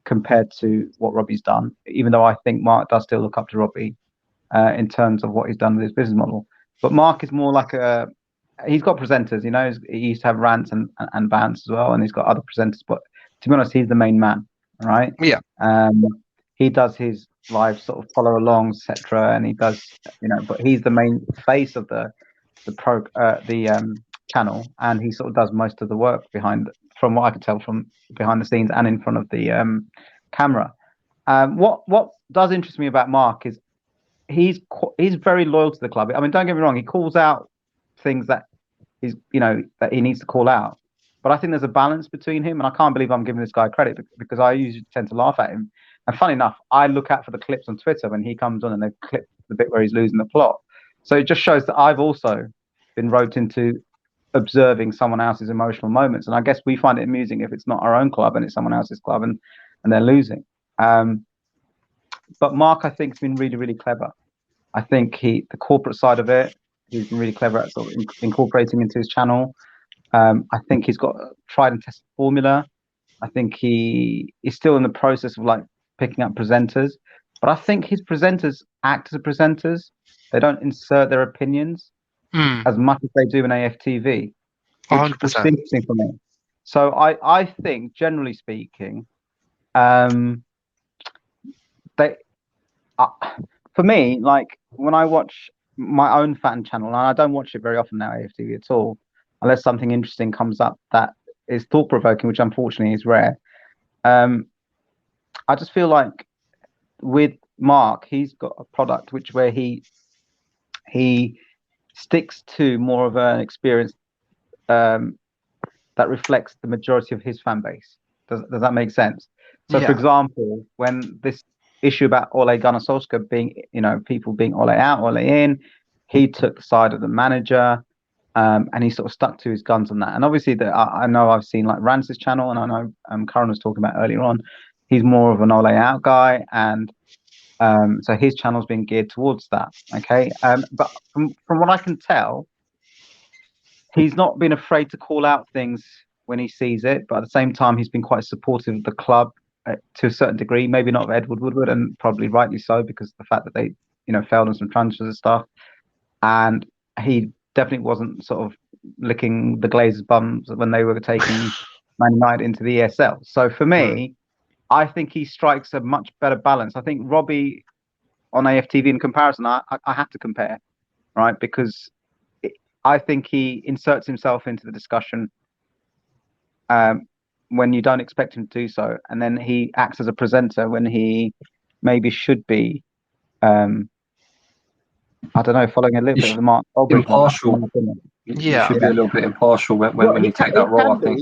Speaker 4: compared to what Robbie's done, even though I think Mark does still look up to Robbie in terms of what he's done with his business model. But Mark is more like he's got presenters, you know, he used to have rants and bants as well, and he's got other presenters. But to be honest, he's the main man, right?
Speaker 1: Yeah.
Speaker 4: He does his live sort of follow alongs, etc., and he does, you know, but he's the main face of the channel, and he sort of does most of the work behind, from what I can tell, from behind the scenes and in front of the camera. What does interest me about Mark is he's very loyal to the club. I mean, don't get me wrong, he calls out things that that he needs to call out, but I think there's a balance between him, and I can't believe I'm giving this guy credit, because I usually tend to laugh at him. And funny enough, I look out for the clips on Twitter when he comes on and they clip the bit where he's losing the plot. So it just shows that I've also been roped into observing someone else's emotional moments, and I guess we find it amusing if it's not our own club and it's someone else's club and they're losing. But Mark, I think, has been really, really clever. I think the corporate side of it, he's been really clever at sort of incorporating into his channel. I think he's got a tried and tested formula. I think he is still in the process of like picking up presenters, but I think his presenters act as presenters. They don't insert their opinions as much as they do in AFTV, which is interesting for me. So I think, generally speaking, for me, like when I watch my own fan channel, and I don't watch it very often now, AFTV at all, unless something interesting comes up that is thought-provoking, which unfortunately is rare. I just feel like with Mark, he's got a product where he sticks to more of an experience that reflects the majority of his fan base. Does that make sense? So, for example, when this issue about Ole Gunnar Solskjaer being, people being Ole out, Ole in, he took the side of the manager, and he sort of stuck to his guns on that. And obviously, I know I've seen like Rance's channel, and I know Karen was talking about earlier on, he's more of an Ole out guy, and so his channel's been geared towards that. Okay, but from what I can tell, he's not been afraid to call out things when he sees it, but at the same time, he's been quite supportive of the club to a certain degree. Maybe not of Edward Woodward, and probably rightly so, because of the fact that they, failed on some transfers and stuff. And he definitely wasn't sort of licking the Glazers' bums when they were taking Man United into the ESL. So for me, I think he strikes a much better balance. I think Robbie on AFTV, in comparison, I have to compare, right? Because I think he inserts himself into the discussion when you don't expect him to do so, and then he acts as a presenter when he maybe should be, I don't know, following a little bit of the Mark Aldridge
Speaker 2: impartial. You should be a little bit impartial when you take that role. I think.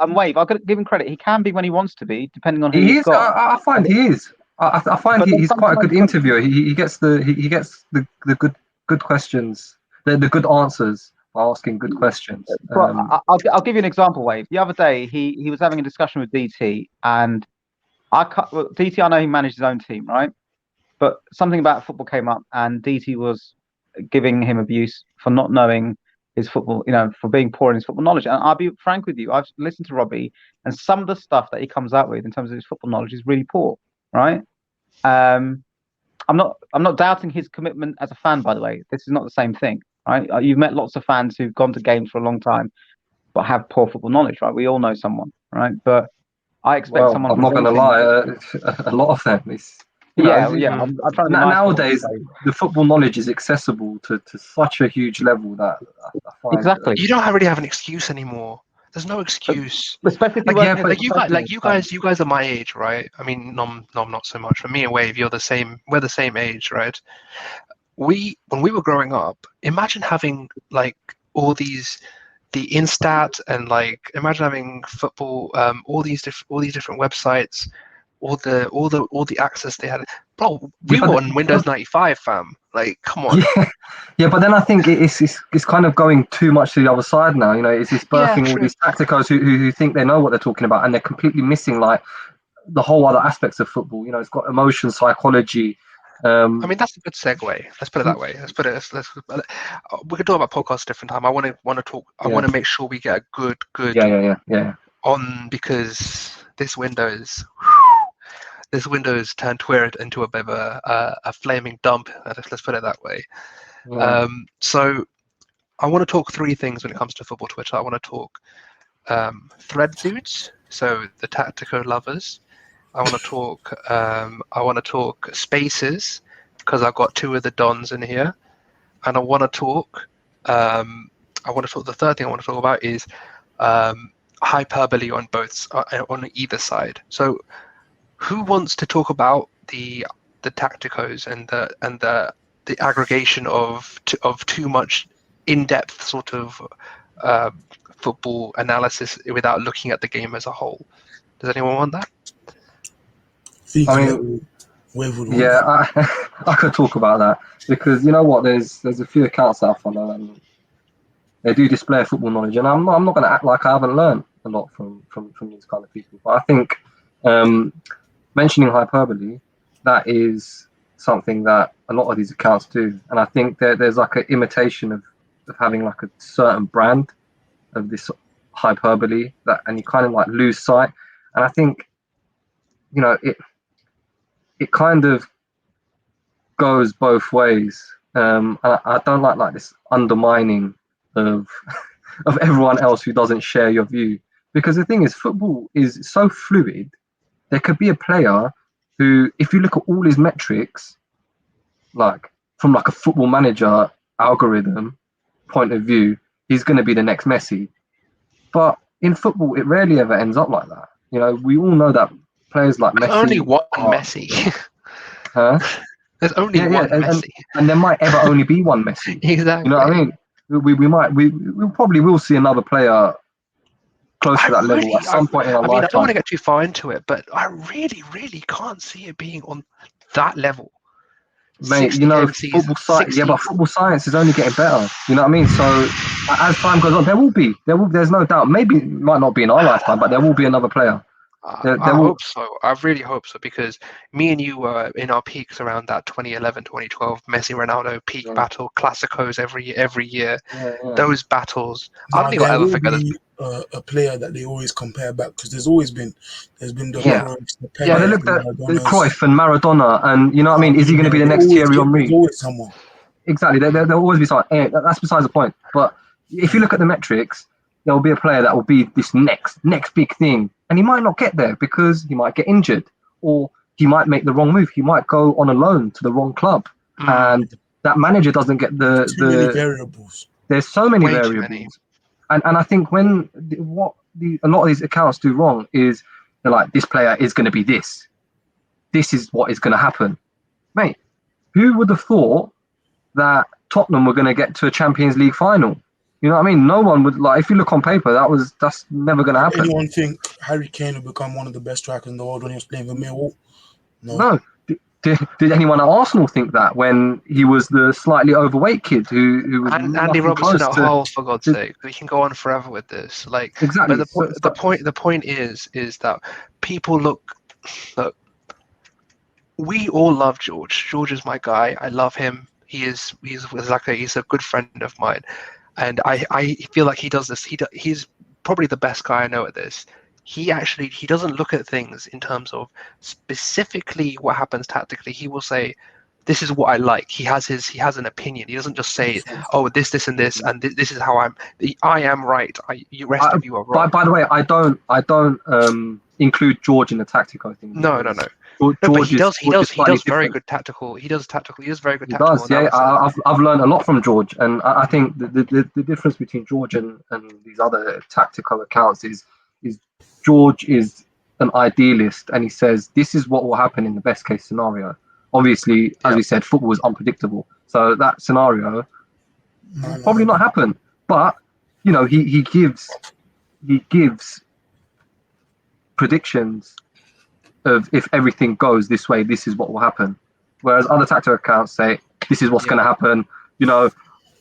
Speaker 4: Wave, I've got to give him credit. He can be when he wants to be, depending on who
Speaker 2: he
Speaker 4: he's
Speaker 2: is.
Speaker 4: got.
Speaker 2: I find he is. I find he's quite a good interviewer. He gets the good questions, the good answers by asking good questions.
Speaker 4: I'll give you an example, Wave. The other day, he was having a discussion with DT, and DT, I know he managed his own team, right?
Speaker 5: but something about football came up, and DT was giving him abuse for not knowing his football, for being poor in his football knowledge. And I'll be frank with you, I've listened to Robbie, and some of the stuff that he comes out with in terms of his football knowledge is really poor, right? I'm not doubting his commitment as a fan, by the way. This is not the same thing, right? You've met lots of fans who've gone to games for a long time, but have poor football knowledge, right? We all know someone, right? But I expect someone.
Speaker 2: I'm not going to lie, a lot of them.
Speaker 5: I'm trying to be nice
Speaker 2: nowadays, the football knowledge is accessible to such a huge level that I find
Speaker 5: exactly.
Speaker 1: You don't really have an excuse anymore. There's no excuse.
Speaker 5: Especially if
Speaker 1: you guys are my age, right? I mean, no, not so much. For me and Wave, we're the same age, right? When we were growing up, imagine having like all these, the Instat, and like imagine having football, all these different websites, all the access they had. Bro, we were on Windows 95, fam. Like, come on.
Speaker 2: Yeah, but then I think it's kind of going too much to the other side now. It's birthing all these tacticos who think they know what they're talking about, and they're completely missing like the whole other aspects of football. It's got emotion, psychology.
Speaker 1: I mean, that's a good segue. Let's put it that way. We could talk about podcasts a different time. I want to talk. I want to make sure we get a good. On, because this Windows turned Twitter into a bit of a flaming dump. Let's put it that way.
Speaker 2: Yeah.
Speaker 1: So I want to talk three things when it comes to football Twitter. I want to talk thread dudes, so the tactical lovers. I want to talk spaces, because I've got two of the dons in here, and I want to talk. The third thing I want to talk about is hyperbole on either side. So, who wants to talk about the tacticos and the aggregation of too much in-depth sort of football analysis without looking at the game as a whole? Does anyone want that?
Speaker 2: I could talk about that, because you know what, there's a few accounts that I follow, and they do display football knowledge, and I'm not going to act like I haven't learned a lot from these kind of people. But I think mentioning hyperbole, that is something that a lot of these accounts do, and I think there's like an imitation of having like a certain brand of this hyperbole, and you kind of like lose sight. And I think it kind of goes both ways. I don't like this undermining of everyone else who doesn't share your view, because the thing is, football is so fluid. There could be a player who, if you look at all his metrics, like from like a football manager algorithm point of view, he's going to be the next Messi. But in football, it rarely ever ends up like that. We all know that players like Messi.
Speaker 1: Only one Messi.
Speaker 2: Huh?
Speaker 1: There's only one Messi.
Speaker 2: And there might ever only be one Messi.
Speaker 1: Exactly.
Speaker 2: You know what I mean? We probably will see another player close to that level at some point in our lifetime.
Speaker 1: I don't want to get too far into it, but I really, really can't see it being on that level.
Speaker 2: Mate, football science. Yeah, but football science is only getting better. You know what I mean? So as time goes on, there's no doubt. Maybe it might not be in our lifetime, but there will be another player.
Speaker 1: I hope so. I really hope so, because me and you were in our peaks around that 2011, 2012 Messi Ronaldo peak battle, Clásicos every year. Those battles. I don't think I'll ever forget this.
Speaker 3: A player that they always compare back, because there's been the Cruyff, the Pele,
Speaker 2: they looked at Cruyff and Maradona, and you know what I mean. Is he going to be the next Thierry Henry?
Speaker 3: There's always someone.
Speaker 2: Exactly. There'll always be someone. That's besides the point. But if you look at the metrics, there will be a player that will be this next big thing, and he might not get there because he might get injured, or he might make the wrong move. He might go on a loan to the wrong club, and that manager doesn't get the
Speaker 3: many variables.
Speaker 2: There's so many variables, and I think a lot of these accounts do wrong is they're like, this player is going to be this. This is what is going to happen, mate. Who would have thought that Tottenham were going to get to a Champions League final? You know what I mean? No one would, like, if you look on paper, that's never going to happen.
Speaker 3: Anyone think Harry Kane would become one of the best strikers in the world when he was playing for Millwall?
Speaker 2: No. Did anyone at Arsenal think that when he was the slightly overweight kid who was
Speaker 1: Andy Robertson at Hull, for God's sake? We can go on forever with this. Like,
Speaker 2: exactly.
Speaker 1: But the point is that people look. we all love George. George is my guy. I love him. He's a good friend of mine, and I feel like he does this. He's probably the best guy I know at this. He doesn't look at things in terms of specifically what happens tactically. He will say, "This is what I like." He has an opinion. He doesn't just say, "Oh, this, and this, and this is how I am right. You rest of you are wrong."
Speaker 2: By the way, I don't include George in the tactical thing.
Speaker 1: No.
Speaker 2: George,
Speaker 1: No, but he does. He does.
Speaker 2: is
Speaker 1: He
Speaker 2: slightly
Speaker 1: does very
Speaker 2: different.
Speaker 1: good tactical. He does tactical. He does very good
Speaker 2: He
Speaker 1: tactical
Speaker 2: does, yeah.
Speaker 1: analysis.
Speaker 2: I've learned a lot from George, and I think the difference between George and these other tactical accounts is George is an idealist, and he says this is what will happen in the best case scenario. Obviously, as
Speaker 1: Yeah.
Speaker 2: we said, football is unpredictable, so that scenario
Speaker 3: No,
Speaker 2: probably not happen. But you know, he gives predictions of if everything goes this way, this is what will happen. Whereas other tactical accounts say this is what's
Speaker 1: Yeah.
Speaker 2: going to happen. You know,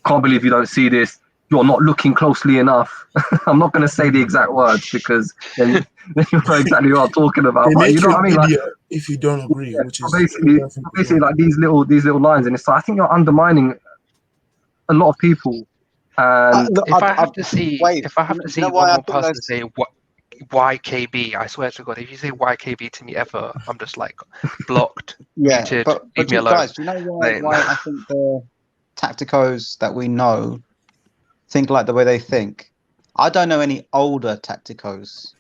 Speaker 2: can't believe you don't see this. You're not looking closely enough. I'm not going to say the exact words because then you know exactly what I'm talking about.
Speaker 3: They
Speaker 2: But you
Speaker 3: make
Speaker 2: know
Speaker 3: you
Speaker 2: what I
Speaker 3: an
Speaker 2: mean? Like,
Speaker 3: idiot if you don't agree,
Speaker 2: yeah,
Speaker 3: which
Speaker 2: so
Speaker 3: is
Speaker 2: basically, like these little lines, and it's like I think you're undermining a lot of people. And
Speaker 5: Look,
Speaker 1: If I have to see,
Speaker 5: wait,
Speaker 1: if I have
Speaker 5: you
Speaker 1: to
Speaker 5: know
Speaker 1: see
Speaker 5: why
Speaker 1: one
Speaker 5: I
Speaker 1: more
Speaker 5: think
Speaker 1: person
Speaker 5: those
Speaker 1: say what YKB, I swear to God, if you say YKB to me ever, I'm just like blocked,
Speaker 5: Yeah,
Speaker 1: muted,
Speaker 5: but
Speaker 1: leave me
Speaker 5: you
Speaker 1: alone.
Speaker 5: guys, do you know why
Speaker 1: Like,
Speaker 5: I think the tacticos that we know think like the way they think? I don't know any older tacticos.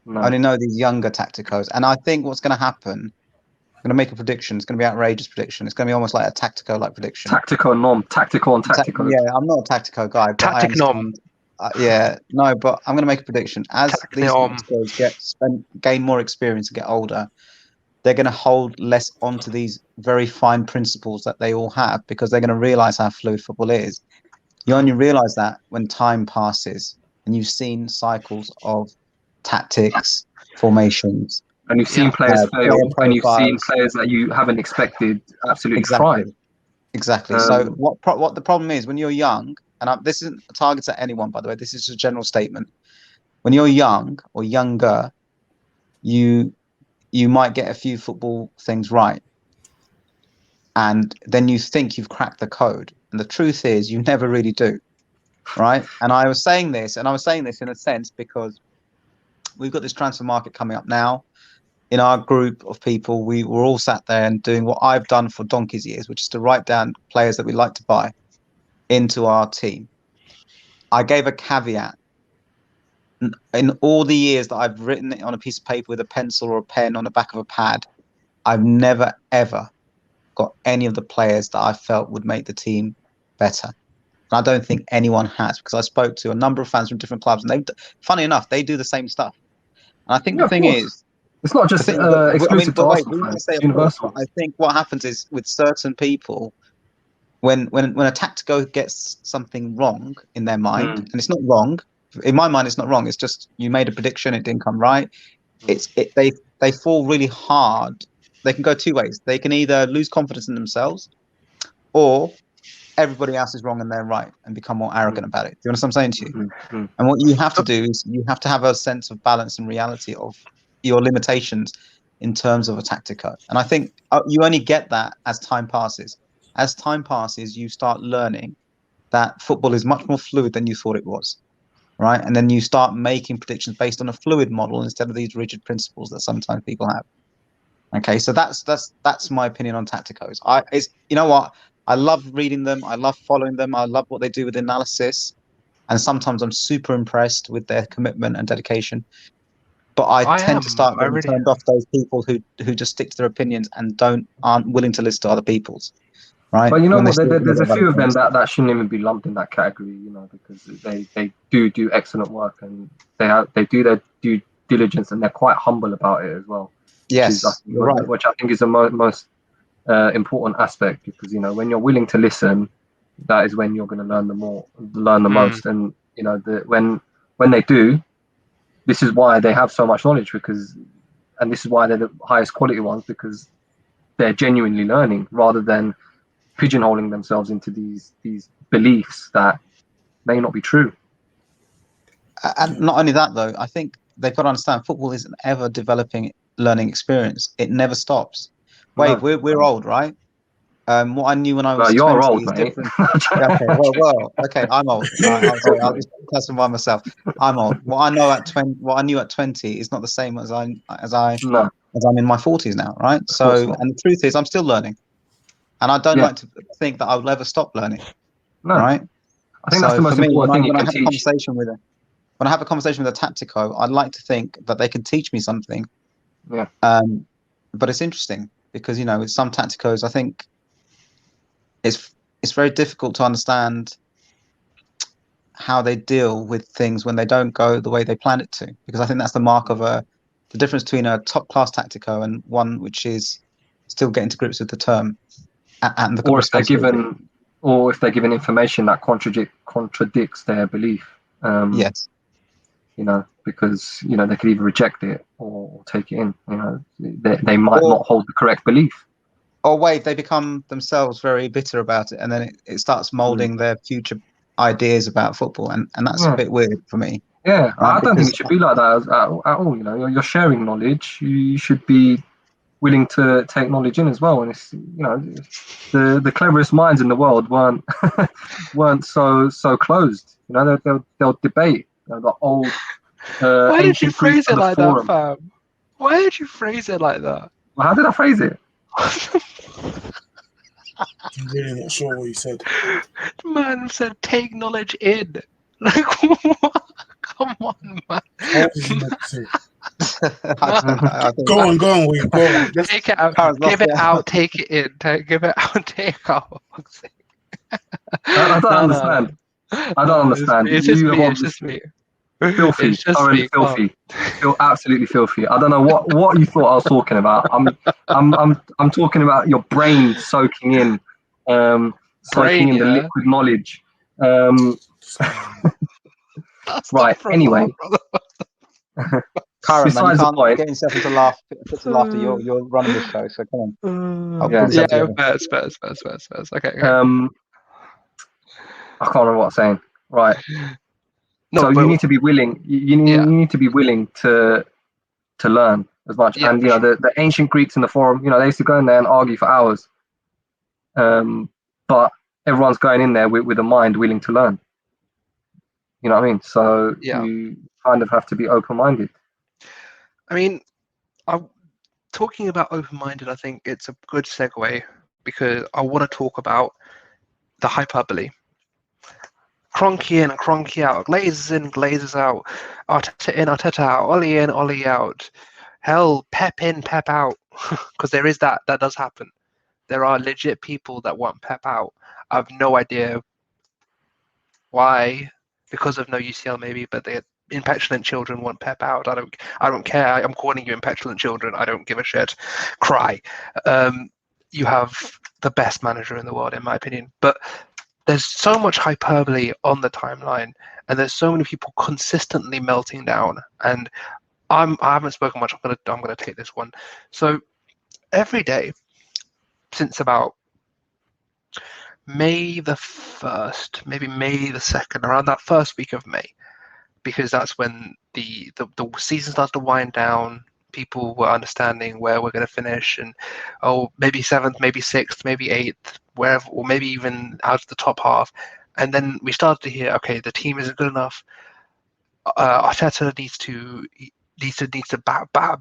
Speaker 5: I
Speaker 2: no,
Speaker 5: only know these younger tacticos, and I think what's going to happen. I'm going to make a prediction. It's going to be outrageous prediction. It's going to be almost like a tactico-like prediction.
Speaker 2: tactical norm, tactical and tactical.
Speaker 5: Yeah, I'm not a tactico guy, but I
Speaker 1: tactic nom,
Speaker 5: understand. Yeah, no, but I'm going to make a prediction. As
Speaker 1: tac
Speaker 5: these
Speaker 1: nom.
Speaker 5: tacticos gain more experience and get older, they're going to hold less onto these very fine principles that they all have because they're going to realize how fluid football is. You only realize that when time passes and you've seen cycles of tactics, formations,
Speaker 2: And you've seen
Speaker 1: Yeah,
Speaker 2: players
Speaker 5: player
Speaker 2: fail, and you've seen
Speaker 5: profiles.
Speaker 2: players that you haven't expected absolutely thrive.
Speaker 5: Exactly. So
Speaker 2: Um,
Speaker 5: what the problem is when you're young, and this isn't targets at anyone, by the way. This is a general statement. When you're young or younger, you might get a few football things right, and then you think you've cracked the code. And the truth is, you never really do, right? And I was saying this in a sense because we've got this transfer market coming up now. In our group of people, we were all sat there and doing what I've done for donkey's years, which is to write down players that we like to buy into our team. I gave a caveat. In all the years that I've written it on a piece of paper with a pencil or a pen on the back of a pad, I've never ever got any of the players that I felt would make the team better. And I don't think anyone has because I spoke to a number of fans from different clubs, and funny enough, they do the same stuff. And I think
Speaker 2: yeah,
Speaker 5: the
Speaker 2: of
Speaker 5: thing
Speaker 2: course.
Speaker 5: is,
Speaker 2: It's not just exclusive to
Speaker 5: but wait,
Speaker 2: Arsenal
Speaker 5: we might
Speaker 2: fans.
Speaker 5: say
Speaker 2: It's
Speaker 5: of course, but
Speaker 2: universal.
Speaker 5: I think what happens is with certain people, when a tactico gets something wrong in their mind, and it's not wrong. In my mind, it's not wrong. It's just you made a prediction, it didn't come right. They fall really hard. They can go two ways. They can either lose confidence in themselves, or everybody else is wrong and they're right, and become more arrogant about it. Do you understand what I'm saying to you? And what you have to do is you have to have a sense of balance and reality of your limitations in terms of a tactico. And I think you only get that as time passes. As time passes, you start learning that football is much more fluid than you thought it was, right? And then you start making predictions based on a fluid model instead of these rigid principles that sometimes people have. Okay, so that's my opinion on tacticos. You know what? I love reading them. I love following them. I love what they do with analysis, and sometimes I'm super impressed with their commitment and dedication. But I tend to start
Speaker 1: I
Speaker 5: getting
Speaker 1: really
Speaker 5: turned off those people who just stick to their opinions and aren't willing to listen to other people's. Right?
Speaker 2: But you know
Speaker 5: When they
Speaker 2: what?
Speaker 5: still think
Speaker 2: There's
Speaker 5: they're
Speaker 2: a
Speaker 5: valid
Speaker 2: few of them
Speaker 5: points.
Speaker 2: that shouldn't even be lumped in that category, you know, because they do excellent work, and they do their due diligence, and they're quite humble about it as well,
Speaker 5: Yes, you're right.
Speaker 2: which I think is the most important aspect, because you know when you're willing to listen, that is when you're going to learn the most, and you know when they do, this is why they have so much knowledge, and this is why they're the highest quality ones, because they're genuinely learning rather than pigeonholing themselves into these beliefs that may not be true.
Speaker 5: And not only that, though, I think they've got to understand football is an ever developing learning experience. It never stops.
Speaker 4: Wait, we're old, right? What I knew when I was
Speaker 2: you're
Speaker 4: 20
Speaker 2: old,
Speaker 4: is
Speaker 2: mate.
Speaker 4: different. Yeah, okay, well, okay, I'm old. I'm sorry, I'll just classify myself. I'm old. What I know at 20, what I knew at 20 is not the same as I'm
Speaker 2: No,
Speaker 4: in my 40s now, right?
Speaker 2: of course
Speaker 4: So,
Speaker 2: not.
Speaker 4: and the truth is, I'm still learning, and I don't
Speaker 2: Yeah.
Speaker 4: like to think that I will ever stop learning,
Speaker 2: No,
Speaker 4: right?
Speaker 2: I think that's the
Speaker 4: So
Speaker 2: most
Speaker 4: for me,
Speaker 2: important thing you
Speaker 4: when I
Speaker 2: can
Speaker 4: have a
Speaker 2: teach.
Speaker 4: conversation with a tactico, I'd like to think that they can teach me something.
Speaker 2: Yeah.
Speaker 4: But it's interesting because with some tacticos, I think it's very difficult to understand how they deal with things when they don't go the way they plan it to, because I think that's the mark of the difference between a top class tactico and one which is still getting to grips with the term and the
Speaker 2: Or if they're
Speaker 4: responsibility.
Speaker 2: given information that contradicts their belief.
Speaker 4: Yes.
Speaker 2: Because they could either reject it or take it in. They might not hold the correct belief.
Speaker 4: Or wait, they become themselves very bitter about it, and then it starts molding their future ideas about football, and that's a bit weird for me.
Speaker 2: Yeah,
Speaker 4: Right?
Speaker 2: I don't think it should be like that at all. You're sharing knowledge. You should be willing to take knowledge in as well. And it's the cleverest minds in the world weren't so closed. They'll debate the old
Speaker 1: Why did you
Speaker 2: ancient Greeks
Speaker 1: phrase it
Speaker 2: on the
Speaker 1: like
Speaker 2: forum.
Speaker 1: that, fam? Why did you phrase it like that?
Speaker 2: Well, how did I phrase it?
Speaker 3: I'm really not sure what you said.
Speaker 1: Man said, take knowledge in. Like, what? Come on, man.
Speaker 3: What was you meant to say?
Speaker 4: I think
Speaker 3: Go on, Wayne. Go on. Let's,
Speaker 1: Take it out.
Speaker 4: Karen's
Speaker 1: Give
Speaker 4: lost
Speaker 1: it out. Take it in. Give it out. Take out.
Speaker 2: I don't
Speaker 1: No,
Speaker 2: understand. I don't understand.
Speaker 1: It's just
Speaker 2: You have
Speaker 1: me. It's just
Speaker 2: obviously
Speaker 1: me.
Speaker 2: filthy,
Speaker 1: It's just
Speaker 2: thoroughly
Speaker 1: me.
Speaker 2: filthy. Feel absolutely filthy. I don't know what you thought I was talking about. I'm talking about your brain soaking in the
Speaker 1: Brain, yeah.
Speaker 2: liquid knowledge. Right. Anyway,
Speaker 4: Karen, man, you
Speaker 2: besides the
Speaker 4: can't
Speaker 2: point.
Speaker 4: get yourself into laughter. You're running this show, so come on.
Speaker 2: Yeah.
Speaker 1: Spurs. Okay.
Speaker 2: I can't remember what I'm saying. Right.
Speaker 1: No,
Speaker 2: So
Speaker 1: but
Speaker 2: you need to be willing. You need to be willing to learn as much.
Speaker 1: Yeah,
Speaker 2: And
Speaker 1: for sure.
Speaker 2: the ancient Greeks in the forum, they used to go in there and argue for hours. But everyone's going in there with a mind willing to learn. You know what I mean? So
Speaker 1: Yeah.
Speaker 2: you kind of have to be open-minded.
Speaker 1: I mean, talking about open-minded, I think it's a good segue because I want to talk about the hyperbole. Cronky in, Cronky out, Glazers in, Glazers out, Arteta in, Arteta out, Ollie in, Ollie out. Hell, Pep in, Pep out. Because there is that does happen. There are legit people that want Pep out. I have no idea why, because of no UCL maybe, but the impetulant children want Pep out. I don't care. I'm calling you impetulant children. I don't give a shit. Cry. You have the best manager in the world, in my opinion. But there's so much hyperbole on the timeline, and there's so many people consistently melting down. And I haven't spoken much. I'm gonna take this one. So every day since about May the 1st, maybe May the 2nd, around that first week of May, because that's when the season starts to wind down. People were understanding where we're going to finish, and maybe 7th, maybe 6th, maybe 8th, wherever, or maybe even out of the top half. And then we started to hear, okay, the team isn't good enough. Arteta needs to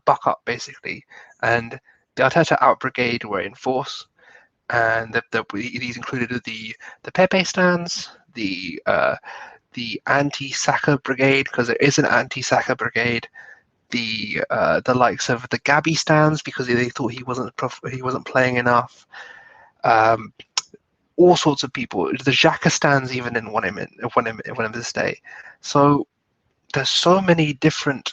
Speaker 1: buck up basically, and the Arteta out brigade were in force. And these included the Pepe stands, the anti-Saka brigade, because there is an anti-Saka brigade, the likes of the Gabby stands because they thought he wasn't playing enough. All sorts of people. The Xhaka stands even didn't want him to stay. So there's so many different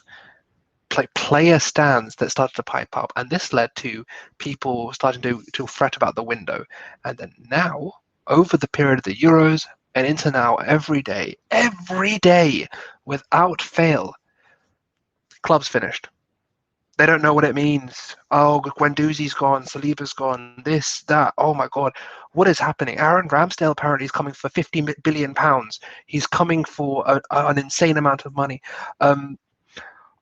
Speaker 1: player stands that started to pipe up, and this led to people starting to fret about the window. And then now, over the period of the Euros and into now, every day without fail, club's finished. They don't know what it means. Oh, Guendouzi's gone, Saliba's gone, this, that. Oh my God, what is happening? Aaron Ramsdale apparently is coming for £50 billion. He's coming for an insane amount of money.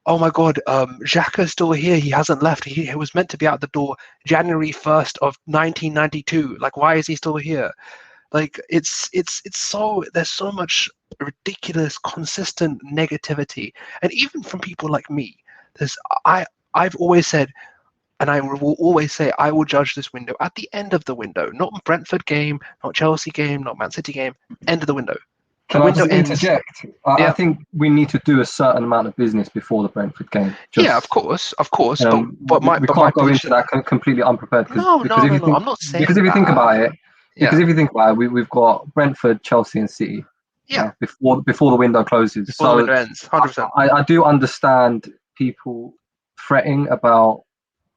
Speaker 1: oh my God, Xhaka's still here. He hasn't left. He was meant to be out the door January 1st of 1992. Like, why is he still here? Like, it's so, there's so much ridiculous, consistent negativity, and even from people like me. There's I've always said, and I will always say, I will judge this window at the end of the window, not Brentford game, not Chelsea game, not Man City game. End of the window.
Speaker 2: Can I just interject? I think we need to do a certain amount of business before the Brentford game.
Speaker 1: Yeah, of course. But
Speaker 2: we can't go into that completely unprepared.
Speaker 1: No. I'm not saying
Speaker 2: because if you think about it, we've got Brentford, Chelsea, and City.
Speaker 1: Yeah.
Speaker 2: Before the window closes.
Speaker 1: Before the window ends, 100%.
Speaker 2: I do understand people fretting about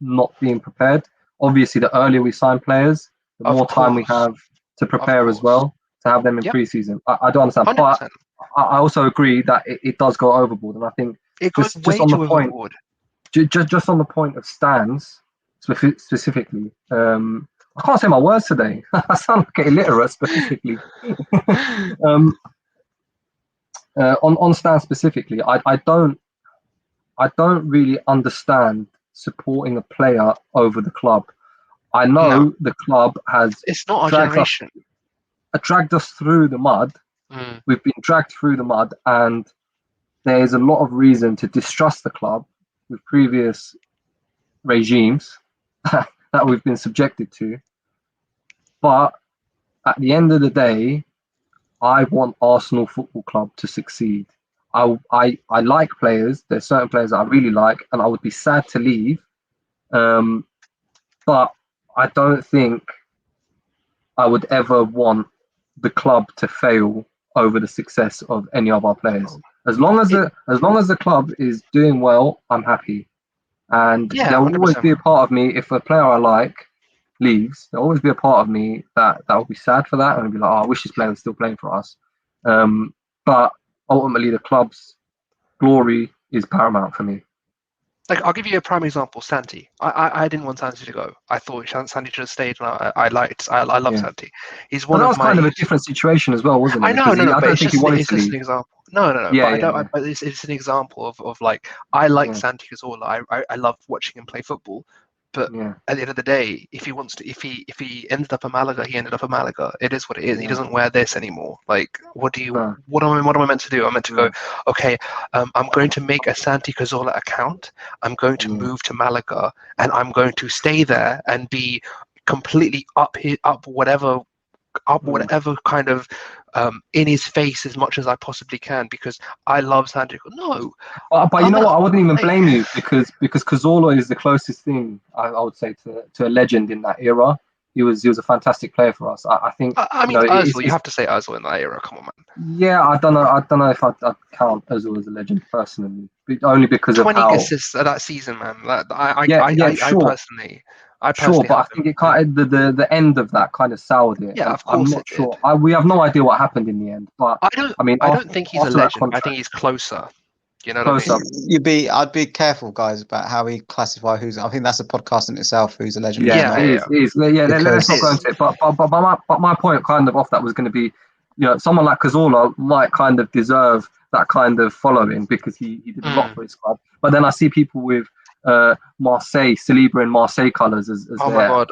Speaker 2: not being prepared. Obviously, the earlier we sign players, the more time we have to prepare as well, to have them in pre-season. I do understand, 100%. But I also agree that it does go overboard, and I think
Speaker 1: it goes way too overboard.
Speaker 2: Just on the point of stands specifically, I can't say my words today. I sound like illiterate specifically. On stands specifically, I don't really understand supporting a player over the club. I know the club has dragged us through the mud. We've been dragged through the mud, and there's a lot of reason to distrust the club with previous regimes that we've been subjected to. But at the end of the day, I want Arsenal Football Club to succeed. I like players. There's certain players that I really like, and I would be sad to leave. But I don't think I would ever want the club to fail over the success of any of our players. As long as the club is doing well, I'm happy. And there will always be a part of me, if a player I like leaves, there'll always be a part of me that will be sad for that, and be like, oh, I wish this player was still playing for us. But ultimately, the club's glory is paramount for me.
Speaker 1: Like, I'll give you a prime example, Santi. I didn't want Santi to go. I thought Santi should have stayed, and I love Santi. He's one of my... That was
Speaker 2: kind of a different situation as well, wasn't it?
Speaker 1: I know, but it's just an example. No.
Speaker 2: Yeah,
Speaker 1: but it's an example of like, I like Santi Cazorla. I love watching him play football. But at the end of the day, if he ended up at Malaga, he ended up at Malaga. It is what it is. He doesn't wear this anymore. Like, what am I meant to do? I'm meant to go, okay, I'm going to make a Santi Cazorla account. I'm going to move to Malaga, and I'm going to stay there and be completely up whatever kind of in his face as much as I possibly can, because I love Santi. No,
Speaker 2: but you know what? I wouldn't even blame you, because Cazorla is the closest thing I would say to a legend in that era. He was a fantastic player for us. I think.
Speaker 1: I mean, Ozil. You have to say Ozil in that era. Come on, man.
Speaker 2: Yeah, I don't know if I'd count Ozil as a legend personally, only because
Speaker 1: 20
Speaker 2: of how...
Speaker 1: assists that season, man. I personally.
Speaker 2: Sure, but I think it kind of, the end of that kind of soured it.
Speaker 1: Yeah, of course.
Speaker 2: I'm not sure. We have no idea what happened in the end, but
Speaker 1: I don't think he's a legend. I think he's closer. You know what I mean?
Speaker 4: I'd be careful, guys, about how we classify who's. I think that's a podcast in itself. Who's a legend?
Speaker 2: Yeah, it is. Yeah, let's not go into it. But my point, kind of off that, was going to be, someone like Cazorla might kind of deserve that kind of following, because he did a lot for his club. But then I see people with Marseille, Saliba in Marseille colours as
Speaker 1: oh my god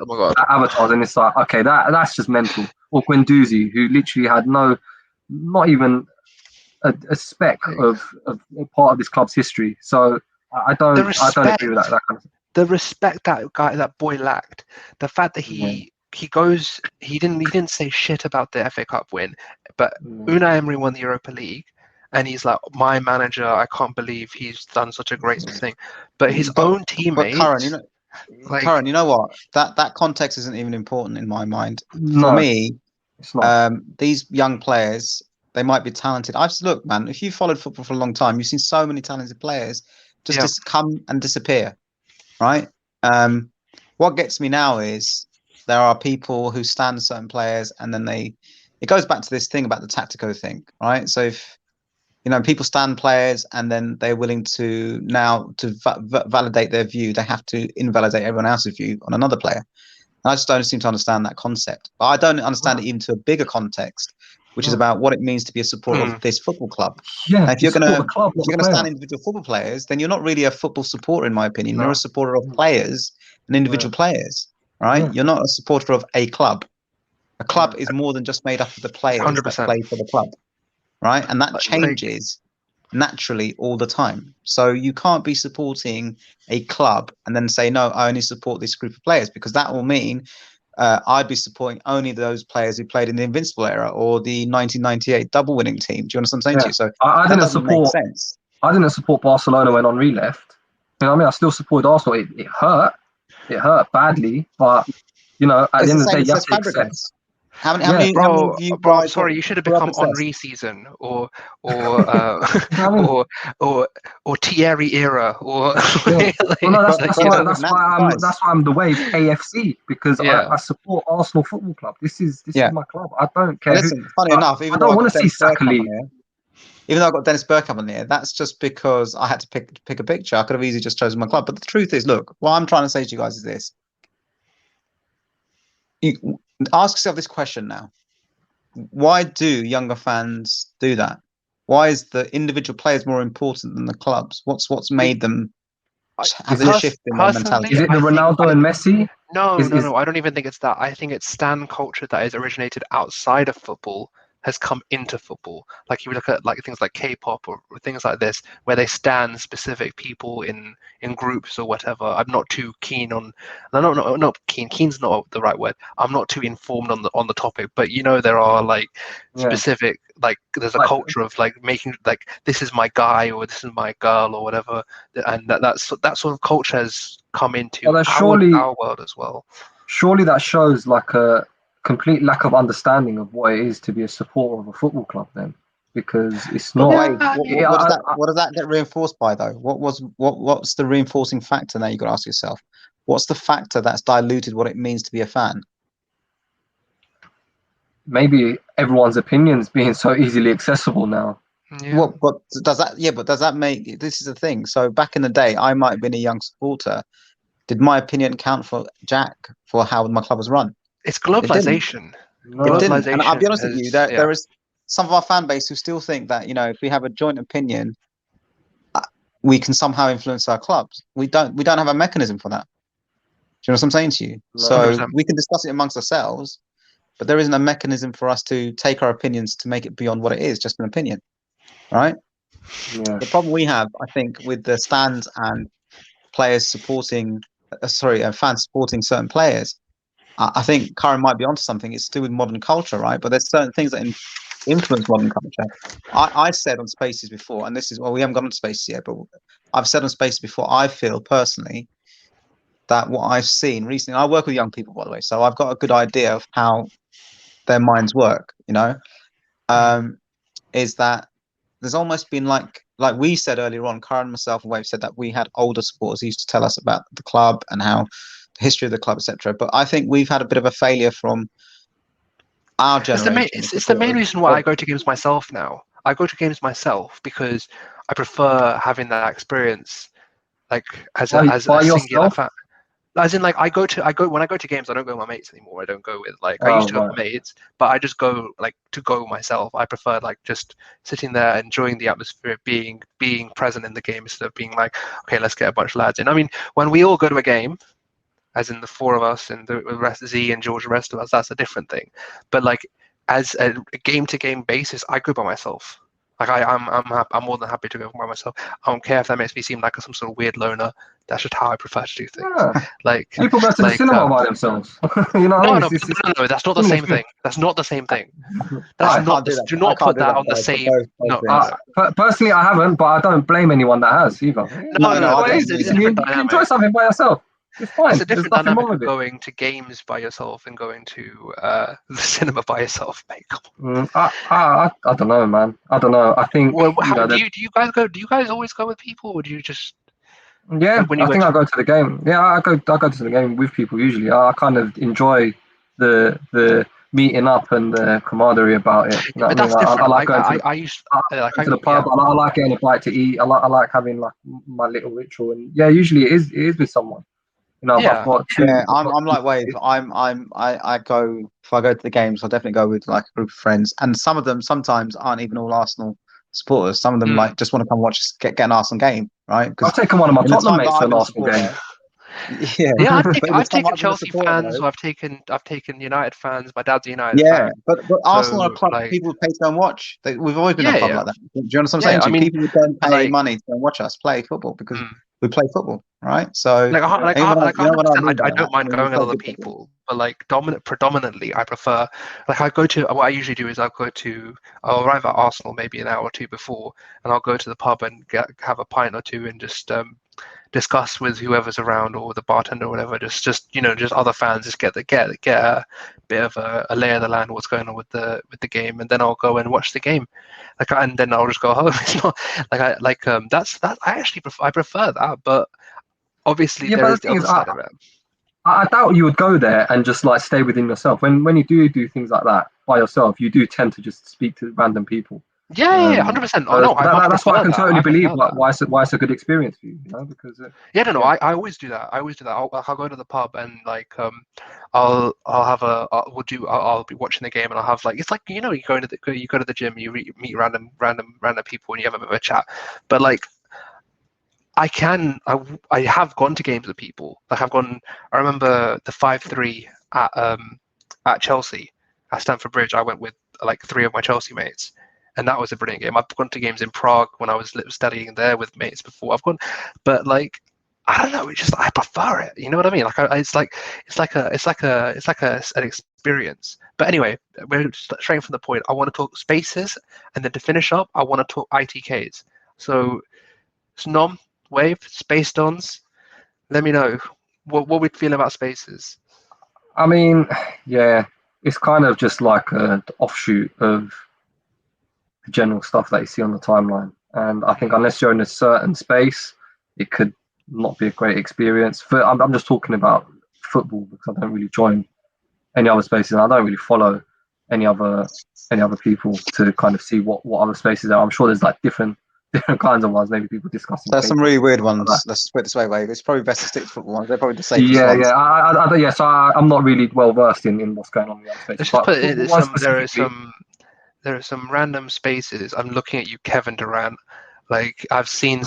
Speaker 2: avatars, and it's like, okay, that's just mental. Or Guendouzi, who literally had not even a speck of part of this club's history. So I don't agree with that kind of thing.
Speaker 1: The respect that boy lacked, the fact that he didn't say shit about the FA Cup win, but Unai Emery won the Europa League. And he's like, my manager, I can't believe he's done such a great thing. But his own teammates...
Speaker 4: But Karen, you know what? That context isn't even important in my mind. For me, these young players, they might be talented. Look, man, if you followed football for a long time, you've seen so many talented players just come and disappear, right? What gets me now is there are people who stand certain players, and then it goes back to this thing about the tactical thing, right? So if people stand players, and then they're willing to validate their view, they have to invalidate everyone else's view on another player. And I just don't seem to understand that concept. But I don't understand it even to a bigger context, which is about what it means to be a supporter of this football club.
Speaker 2: Yeah,
Speaker 4: Now, if you're
Speaker 2: support
Speaker 4: gonna
Speaker 2: the club, not the
Speaker 4: stand
Speaker 2: player.
Speaker 4: individual football players, then you're not really a football supporter, in my opinion.
Speaker 2: No.
Speaker 4: You're a supporter of players and individual players, right?
Speaker 2: Yeah.
Speaker 4: You're not a supporter of a club. A club is more than just made up of the players that
Speaker 1: 100%.
Speaker 4: play for the club, right? And that
Speaker 1: Like-
Speaker 4: changes naturally all the time. So you can't be supporting a club and then say, no, I only support this group of players, because that will mean I'd be supporting only those players who played in the Invincible era or the 1998 double winning team. Do you understand what I'm saying to you? So
Speaker 2: I
Speaker 4: that
Speaker 2: didn't
Speaker 4: doesn't make
Speaker 2: support.
Speaker 4: sense.
Speaker 2: I didn't support Barcelona when Henri left. You know what I mean? I still supported Arsenal. It hurt. It hurt badly, but you know, at
Speaker 4: It's
Speaker 2: the end
Speaker 4: the
Speaker 2: of the
Speaker 4: same
Speaker 2: day,
Speaker 4: with
Speaker 2: you have
Speaker 4: Cesc
Speaker 2: to accept.
Speaker 4: Fabregas. How many
Speaker 1: Bro,
Speaker 4: of you
Speaker 1: bro, I'm
Speaker 4: guys
Speaker 1: sorry. You should have
Speaker 4: grew up
Speaker 1: become
Speaker 4: with Cesc?
Speaker 1: Henri season, or
Speaker 2: You know what I mean?
Speaker 1: or Thierry era, or
Speaker 2: Yeah.
Speaker 1: like,
Speaker 2: Well, no,
Speaker 4: But
Speaker 2: that's why I'm the way AFC, because
Speaker 1: Yeah.
Speaker 2: I support Arsenal Football Club. This is my club. I don't care who.
Speaker 4: Listen, funny
Speaker 2: but
Speaker 4: enough,
Speaker 2: I
Speaker 4: even though
Speaker 2: don't
Speaker 4: I
Speaker 2: want
Speaker 4: got
Speaker 2: to see
Speaker 4: Dennis Bergkamp
Speaker 2: Saka
Speaker 4: on
Speaker 2: leave.
Speaker 4: here, even though I got Dennis Bergkamp on here, that's just because I had to pick a picture. I could have easily just chosen my club. But the truth is, look, what I'm trying to say to you guys is this: you ask yourself this question now. Why do younger fans do that? Why is the individual players more important than the clubs? What's made them have this shift in their mentality?
Speaker 2: Is it the Ronaldo and Messi?
Speaker 1: No, no. I don't even think it's that. I think it's stan culture that is originated outside of football has come into football. Like if you look at like things like K-pop or things like this, where they stan specific people in groups or whatever. I'm not too keen on. No, not keen. Keen's not the right word. I'm not too informed on the topic. But you know, there are like specific like there's a culture of like making like this is my guy or this is my girl or whatever, and that sort of culture has come into our world as well.
Speaker 2: Surely that shows like a complete lack of understanding of what it is to be a supporter of a football club, then, because it's not.
Speaker 4: What does that get reinforced by, though? What's the reinforcing factor now? You got to ask yourself, what's the factor that's diluted what it means to be a fan?
Speaker 2: Maybe everyone's opinions being so easily accessible now.
Speaker 1: Yeah.
Speaker 4: But does that? Yeah, but does that make? This is the thing. So back in the day, I might have been a young supporter. Did my opinion count for Jack for how my club was run?
Speaker 1: It's globalization.
Speaker 4: It didn't. And I'll be honest with you, there is some of our fan base who still think that, you know, if we have a joint opinion, we can somehow influence our clubs. We don't have a mechanism for that. Do you know what I'm saying to you? No, so 100%. We can discuss it amongst ourselves, but there isn't a mechanism for us to take our opinions to make it beyond what it is, just an opinion, right?
Speaker 2: Yeah.
Speaker 4: The problem we have, I think, with the stands and players supporting, fans supporting certain players, I think Karen might be onto something. It's to do with modern culture, right? But there's certain things that influence modern culture. I said on Spaces before, and this is, well, we haven't gone on Spaces yet, but I've said on Spaces before, I feel personally that what I've seen recently, I work with young people, by the way, so I've got a good idea of how their minds work, you know, is that there's almost been like we said earlier on, Karen, myself, and Wave said that we had older supporters who used to tell us about the club and how the history of the club, etc. But I think we've had a bit of a failure from our generation.
Speaker 1: It's the main reason why I go to games myself now. I go to games myself because I prefer having that experience, like as a singular fan. As in, like, when I go to games, I don't go with my mates anymore. I don't go with I used to have mates, but I just go to go myself. I prefer just sitting there, enjoying the atmosphere, being present in the game instead of being like, okay, let's get a bunch of lads in. I mean, when we all go to a game, as in the four of us and the rest, Z and George, the rest of us, that's a different thing. But as a game-to-game basis, I go by myself. I'm more than happy to go by myself. I don't care if that makes me seem like some sort of weird loner. That's just how I prefer to do things.
Speaker 2: Yeah. People go to the cinema by themselves. You know,
Speaker 1: no, that's not the same thing. That's not the same thing. That's not. Do not put that on the same. No.
Speaker 2: Personally, I haven't, but I don't blame anyone that has either.
Speaker 1: No.
Speaker 2: You enjoy something by yourself. It's fine.
Speaker 1: It's a different dynamic of going to games by yourself and going to the cinema by yourself, mate.
Speaker 2: I don't know, man. I don't know. I think.
Speaker 1: Well, do you guys go? Do you guys always go with people, or do you just?
Speaker 2: Yeah, I think I go to the game. Yeah, I go to the game with people usually. I kind of enjoy the meeting up and the camaraderie about it. You know what I mean? I like going to the pub. I like getting a bite to eat. I like having my little ritual, and yeah, usually it is with someone. You know,
Speaker 1: Yeah.
Speaker 2: I've got two.
Speaker 4: Yeah,
Speaker 2: I've got
Speaker 4: I'm like Wave. I go if I go to the games, I'll definitely go with like a group of friends, and some of them sometimes aren't even all Arsenal supporters. Some of them like just want to come watch get an Arsenal game, right? Because
Speaker 2: I've taken one of my
Speaker 4: in the
Speaker 2: Tottenham
Speaker 4: time that
Speaker 2: mates to
Speaker 4: I've
Speaker 2: an
Speaker 4: been a
Speaker 2: Arsenal game.
Speaker 4: supporter, yeah,
Speaker 1: Yeah,
Speaker 4: but in the
Speaker 1: I've
Speaker 4: time
Speaker 1: taken
Speaker 4: I've been a
Speaker 1: Chelsea
Speaker 4: supporter,
Speaker 1: fans,
Speaker 4: though,
Speaker 1: or I've taken United fans. My dad's a United
Speaker 4: yeah,
Speaker 1: fan,
Speaker 4: but Arsenal are a
Speaker 1: so
Speaker 4: club
Speaker 1: like,
Speaker 4: people would pay to go and watch. We've always been a
Speaker 1: yeah,
Speaker 4: club
Speaker 1: yeah,
Speaker 4: like that. Do you understand what I'm
Speaker 1: yeah.
Speaker 4: saying
Speaker 1: I
Speaker 4: to you?
Speaker 1: mean,
Speaker 4: People would go and pay
Speaker 1: like,
Speaker 4: money to go and watch us play football because
Speaker 1: mm,
Speaker 4: we play football, right? So
Speaker 1: like,
Speaker 4: even when
Speaker 1: like
Speaker 4: you know what I
Speaker 1: 100%.
Speaker 4: mean
Speaker 1: I
Speaker 4: by
Speaker 1: don't
Speaker 4: that, I
Speaker 1: mind
Speaker 4: mean we
Speaker 1: going with
Speaker 4: play
Speaker 1: other
Speaker 4: good football.
Speaker 1: people, but like predominantly, I prefer. Like, I go to what I usually do is I'll arrive at Arsenal maybe an hour or two before, and I'll go to the pub and have a pint or two and just discuss with whoever's around or the bartender or whatever. Just other fans. Just get a bit of a lay of the land, what's going on with the game, and then I'll go and watch the game. And then I'll just go home. It's not that's that. I prefer that, but obviously
Speaker 2: Yeah,
Speaker 1: there
Speaker 2: but the
Speaker 1: is the
Speaker 2: thing
Speaker 1: other
Speaker 2: is,
Speaker 1: side of it.
Speaker 2: I doubt you would go there and just like stay within yourself. When you do things like that by yourself, you do tend to just speak to random people.
Speaker 1: Yeah, 100%. Oh
Speaker 2: So
Speaker 1: no, I much
Speaker 2: that's why I
Speaker 1: prefer
Speaker 2: can
Speaker 1: that.
Speaker 2: totally
Speaker 1: I
Speaker 2: believe
Speaker 1: prefer that.
Speaker 2: why it's a good experience for you. You know, because
Speaker 1: Yeah, no,
Speaker 2: yeah,
Speaker 1: I always do that. I'll go to the pub and like I'll have a I'll be watching the game and I'll have like, it's like, you go to the gym, you meet random people and you have a bit of a chat. But like, I have gone to games with people. Like, I remember the 5-3 at Chelsea at Stamford Bridge. I went with like 3 of my Chelsea mates, and that was a brilliant game. I've gone to games in Prague when I was studying there with mates before. But like, I don't know. It's just, I prefer it. You know what I mean? Like, it's an experience. But anyway, we're straight from the point. I want to talk spaces, and then to finish up, I want to talk ITKs. So, Snom, Wave, Space Dons, let me know what we feel about spaces.
Speaker 2: I mean, yeah, it's kind of just like an offshoot of the general stuff that you see on the timeline. And I think unless you're in a certain space, it could not be a great experience. I'm just talking about football because I don't really join any other spaces. And I don't really follow any other people to kind of see what other spaces are. I'm sure there's like different kinds of ones. Maybe people discussing.
Speaker 4: There's some really weird
Speaker 2: like
Speaker 4: ones. Let's put it this way, Wave. It's probably best to stick to football ones. They're probably the safest
Speaker 2: yeah,
Speaker 4: ones.
Speaker 2: yeah. Yeah, so I'm not really well versed in what's going on in the other spaces.
Speaker 1: Let's just put it. There are
Speaker 2: There
Speaker 1: some random spaces. I'm looking at you, Kevin Durant. Like, I've seen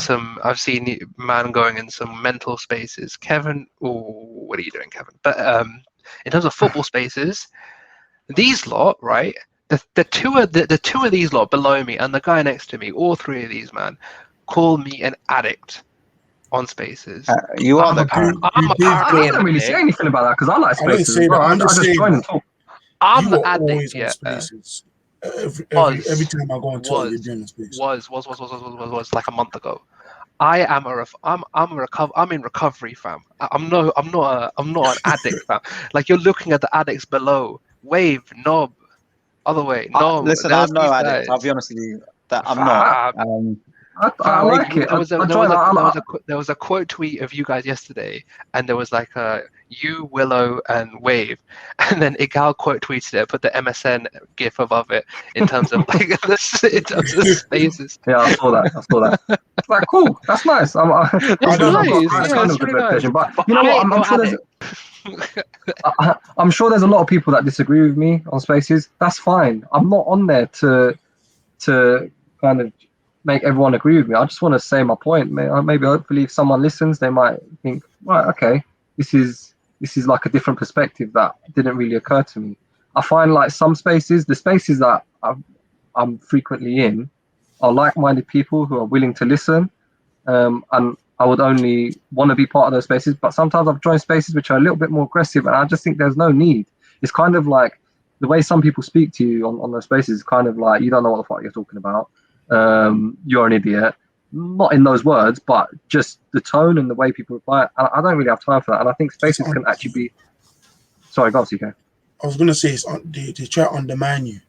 Speaker 1: man going in some mental spaces. Kevin, what are you doing, Kevin? But in terms of football spaces, these lot, right? The two of these lot below me and the guy next to me, all 3 of these man, call me an addict on spaces.
Speaker 4: You are
Speaker 1: I'm
Speaker 4: the
Speaker 2: I don't really say anything about that because I like
Speaker 3: I didn't
Speaker 2: spaces
Speaker 3: say
Speaker 2: as well.
Speaker 3: that. I'm
Speaker 2: I
Speaker 3: just
Speaker 2: just
Speaker 3: saying
Speaker 2: join and
Speaker 3: that
Speaker 2: talk.
Speaker 1: I'm
Speaker 3: you
Speaker 1: the
Speaker 3: are
Speaker 1: addict.
Speaker 3: always on
Speaker 1: Yeah.
Speaker 3: spaces. Every
Speaker 1: Was
Speaker 3: time I go on Twitter, you're doing a space.
Speaker 1: was like a month ago. I'm in recovery, fam. I'm not an addict, fam. Like, you're looking at the addicts below. Wave, Knob, other way, Knob.
Speaker 4: Listen,
Speaker 1: There's
Speaker 4: I'm no
Speaker 1: these
Speaker 4: addict.
Speaker 1: guys.
Speaker 4: I'll be honest with you. That I'm not.
Speaker 1: Fam.
Speaker 2: I like it.
Speaker 1: There was a quote tweet of you guys yesterday, and there was like you, Willow, and Wave, and then Igal quote tweeted it, put the MSN gif above it in terms of like the spaces.
Speaker 2: Yeah, I saw that. It's like, cool. That's nice.
Speaker 1: It's
Speaker 3: don't know,
Speaker 1: nice.
Speaker 3: but
Speaker 2: It's
Speaker 1: Yeah,
Speaker 2: kind
Speaker 1: it's
Speaker 2: of good
Speaker 1: really nice.
Speaker 2: reputation. But
Speaker 1: But
Speaker 2: you know
Speaker 1: I
Speaker 2: what?
Speaker 1: ain't no
Speaker 2: I'm sure there's a lot of people that disagree with me on spaces. That's fine. I'm not on there to kind of make everyone agree with me. I just want to say my point. Maybe hopefully if someone listens, they might think, right, okay, this is like a different perspective that didn't really occur to me. I find like some spaces, the spaces that I'm frequently in, are like-minded people who are willing to listen, and I would only want to be part of those spaces. But sometimes I've joined spaces which are a little bit more aggressive, and I just think there's no need. It's kind of like the way some people speak to you on those spaces is kind of like, you don't know what the fuck you're talking about. You're an idiot. Not in those words, but just the tone and the way people reply. I don't really have time for that, and I think spaces can actually be. Sorry, go on, CK.
Speaker 3: I was gonna say they try to undermine you,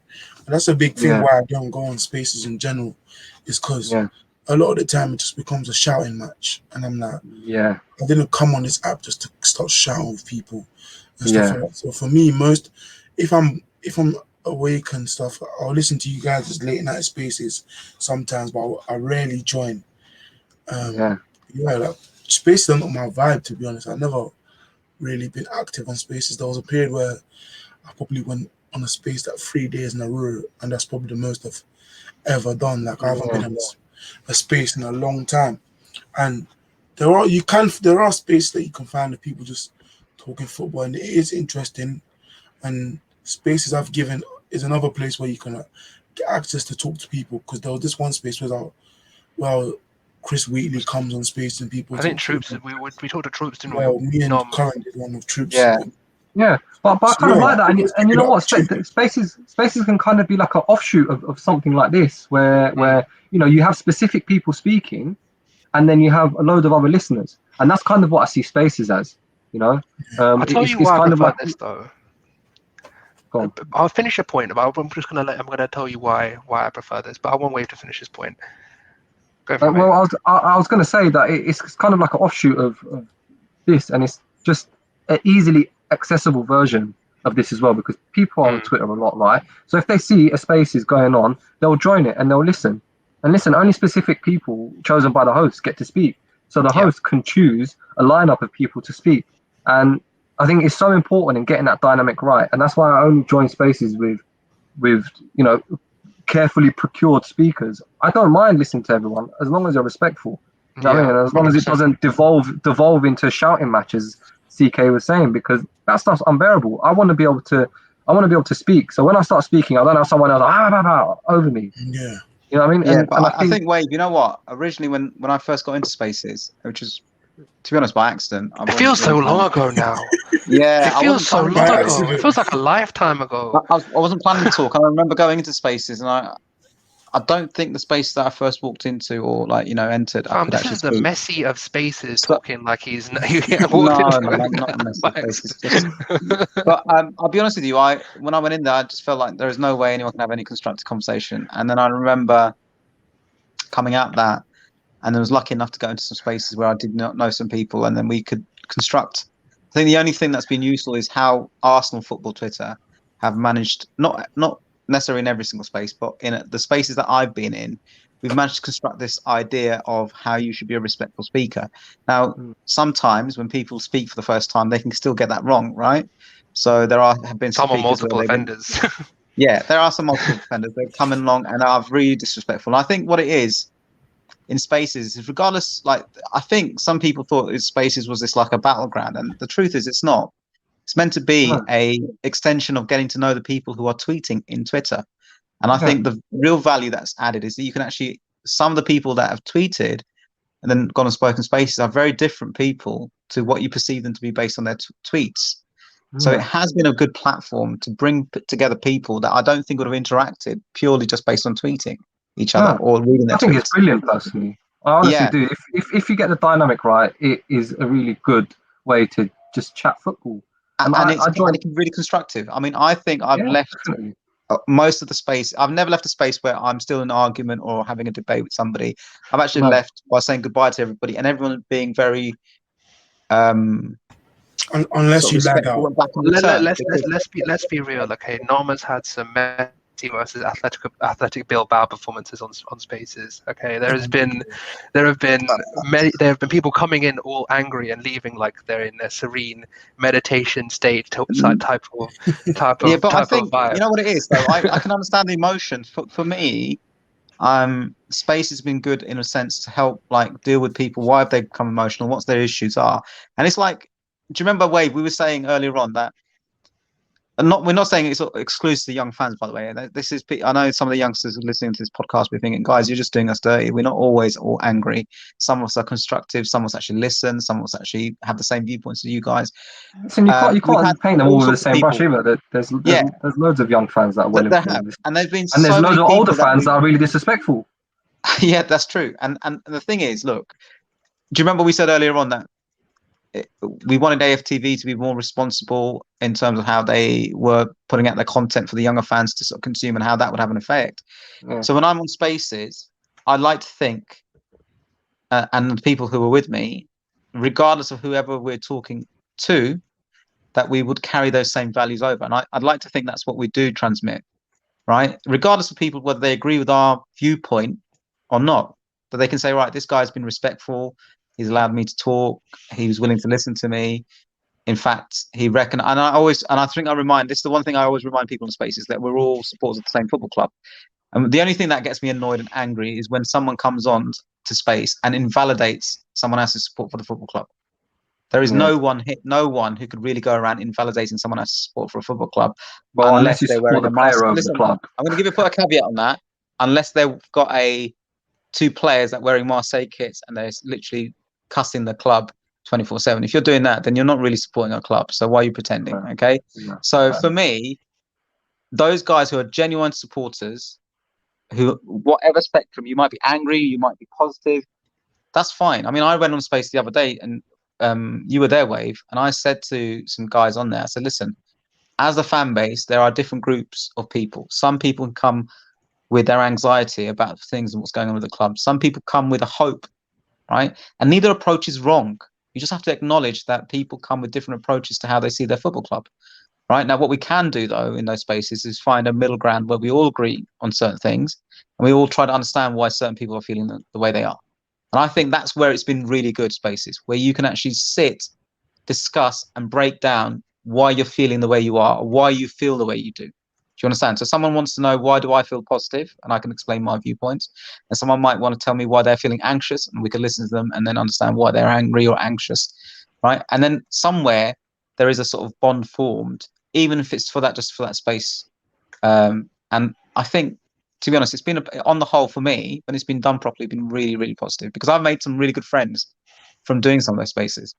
Speaker 3: and that's a big thing
Speaker 2: Yeah.
Speaker 3: why I don't go on spaces in general, is because
Speaker 2: Yeah.
Speaker 3: a lot of the time it just becomes a shouting match, and I'm like,
Speaker 2: Yeah.
Speaker 3: I didn't come on this app just to start shouting with people and stuff
Speaker 2: Yeah.
Speaker 3: like that. So for me, if I'm awake and stuff, I'll listen to you guys' late night spaces sometimes, but I rarely join.
Speaker 2: Yeah.
Speaker 3: Like, spaces are not my vibe, to be honest. I never really been active on spaces. There was a period where I probably went on a space that 3 days in a row, and that's probably the most I've ever done. Like I haven't been on a space in a long time. And there are spaces that you can find of people just talking football, and it is interesting. And spaces I've given is another place where you can get access to talk to people, because there was this one space where Chris Wheatley comes on space and people.
Speaker 1: I think Troops. We talked to Troops, didn't
Speaker 3: Well,
Speaker 1: we?
Speaker 3: me and
Speaker 1: Nom.
Speaker 3: Curran did one with Troops.
Speaker 2: Yeah, but I kind of like that, and you know what? Spaces can kind of be like an offshoot of something like this, where you know you have specific people speaking, and then you have a load of other listeners, and that's kind of what I see spaces as. You know,
Speaker 1: I'll tell you why I prefer this though.
Speaker 2: Go on.
Speaker 1: I'll finish your point, but I'm just gonna tell you why I prefer this. But I want Wave to finish his point. Go for it.
Speaker 2: Well, I was going to say that it's kind of like an offshoot of this, and it's just an easily accessible version of this as well, because people are on Twitter a lot, right? So if they see a space is going on, they'll join it and they'll listen. And listen, only specific people chosen by the host get to speak. So the host can choose a lineup of people to speak. And I think it's so important in getting that dynamic right. And that's why I only join spaces with you know, carefully procured speakers. I don't mind listening to everyone as long as they're respectful. You know what I mean? And as long as it doesn't devolve into shouting matches, CK was saying, because that stuff's unbearable. I want to be able to speak. So when I start speaking, I don't have someone else over me.
Speaker 3: Yeah.
Speaker 2: You know what I mean?
Speaker 4: Yeah, but I think, Wade, you know what? Originally, when I first got into spaces, which is, to be honest, by accident.
Speaker 1: It feels so long ago now.
Speaker 4: Yeah,
Speaker 1: it feels so long ago. It feels like a lifetime ago.
Speaker 4: I wasn't planning to talk. I remember going into spaces, and I don't think the space that I first walked into or entered.
Speaker 1: This is the messy of spaces talking like he's
Speaker 4: not messy spaces. But I'll be honest with you. When I went in there, I just felt like there is no way anyone can have any constructive conversation. And then I remember coming out that, and I was lucky enough to go into some spaces where I did not know some people, and then we could construct. I think the only thing that's been useful is how Arsenal football Twitter have managed, not necessarily in every single space, but in the spaces that I've been in, we've managed to construct this idea of how you should be a respectful speaker. Now, sometimes when people speak for the first time, they can still get that wrong, right? So have been some
Speaker 1: multiple offenders.
Speaker 4: Yeah, there are some multiple offenders. They've come along and are really disrespectful. And I think what it is in spaces is, regardless, like, I think some people thought spaces was this like a battleground, and the truth is it's not. It's meant to be a extension of getting to know the people who are tweeting in Twitter. And I think the real value that's added is that you can actually, some of the people that have tweeted and then gone and spoken spaces are very different people to what you perceive them to be based on their tweets. So it has been a good platform to bring together people that I don't think would have interacted purely just based on tweeting each other or reading their tweets.
Speaker 2: I think it's brilliant, personally. I honestly do. If you get the dynamic right, it is a really good way to just chat football.
Speaker 4: And it can be really constructive. I mean, I think I've left most of the space. I've never left a space where I'm still in an argument or having a debate with somebody. I've actually left by saying goodbye to everybody, and everyone being very
Speaker 3: unless you lag out.
Speaker 1: Let's be real, okay? Norma's had some messy versus Athletic Bilbao performances on spaces. Okay, there have been people coming in all angry and leaving like they're in a serene meditation state type of
Speaker 4: but I think
Speaker 1: vibe.
Speaker 4: You know what it is though. I can understand the emotion. For me, space has been good in a sense to help like deal with people. Why have they become emotional? What's their issues are? And it's like, do you remember, Wade? We were saying earlier on that. We're not saying it's exclusive to young fans, by the way. This is, I know some of the youngsters listening to this podcast be thinking, guys, you're just doing us dirty. We're not always all angry. Some of us are constructive. Some of us actually listen. Some of us actually have the same viewpoints as you guys.
Speaker 2: Listen, you can't paint them all with the same brush either. There's loads of young fans that are well informed,
Speaker 4: and there's
Speaker 2: loads of older fans that are really disrespectful.
Speaker 4: Yeah, that's true. And the thing is, look, do you remember we said earlier on that we wanted AFTV to be more responsible in terms of how they were putting out their content for the younger fans to sort of consume, and how that would have an effect. So when I'm on spaces, I like to think, and the people who are with me, regardless of whoever we're talking to, that we would carry those same values over. And I'd like to think that's what we do transmit, right? Regardless of people, whether they agree with our viewpoint or not, that they can say, right, this guy's been respectful. He's allowed me to talk. He was willing to listen to me. in fact, he reckoned, and I think I remind, this is the one thing I always remind people in space, is that we're all supporters of the same football club. And the only thing that gets me annoyed and angry is when someone comes on to space and invalidates someone else's support for the football club. There is no one who could really go around invalidating someone else's support for a football club,
Speaker 2: Well,
Speaker 4: unless
Speaker 2: you
Speaker 4: they're
Speaker 2: support
Speaker 4: wearing
Speaker 2: the
Speaker 4: a
Speaker 2: player
Speaker 4: mask.
Speaker 2: over
Speaker 4: Listen,
Speaker 2: the club.
Speaker 4: I'm going to put a caveat on that. Unless they've got two players that wearing Marseille kits and they're literally cussing the club 24/7. If you're doing that, then you're not really supporting a club. So why are you pretending? Okay. So for me, those guys who are genuine supporters, who, whatever spectrum, you might be angry, you might be positive, that's fine. I mean, I went on space the other day, and you were there, Wave, and I said to some guys on there, I said, listen, as a fan base, there are different groups of people. Some people can come with their anxiety about things and what's going on with the club. Some people come with a hope, right? And neither approach is wrong. You just have to acknowledge that people come with different approaches to how they see their football club, right? Now, what we can do, though, in those spaces is find a middle ground where we all agree on certain things and we all try to understand why certain people are feeling the way they are. And I think that's where it's been really good spaces, where you can actually sit, discuss, and break down why you're feeling the way you are, or why you feel the way you do. Do you understand? So someone wants to know, why do I feel positive? And I can explain my viewpoints. And someone might want to tell me why they're feeling anxious, and we can listen to them and then understand why they're angry or anxious, right? And then somewhere there is a sort of bond formed, even if it's just for that space. And I think, to be honest, it's been, on the whole, for me, when it's been done properly, been really, really positive, because I've made some really good friends from doing some of those spaces.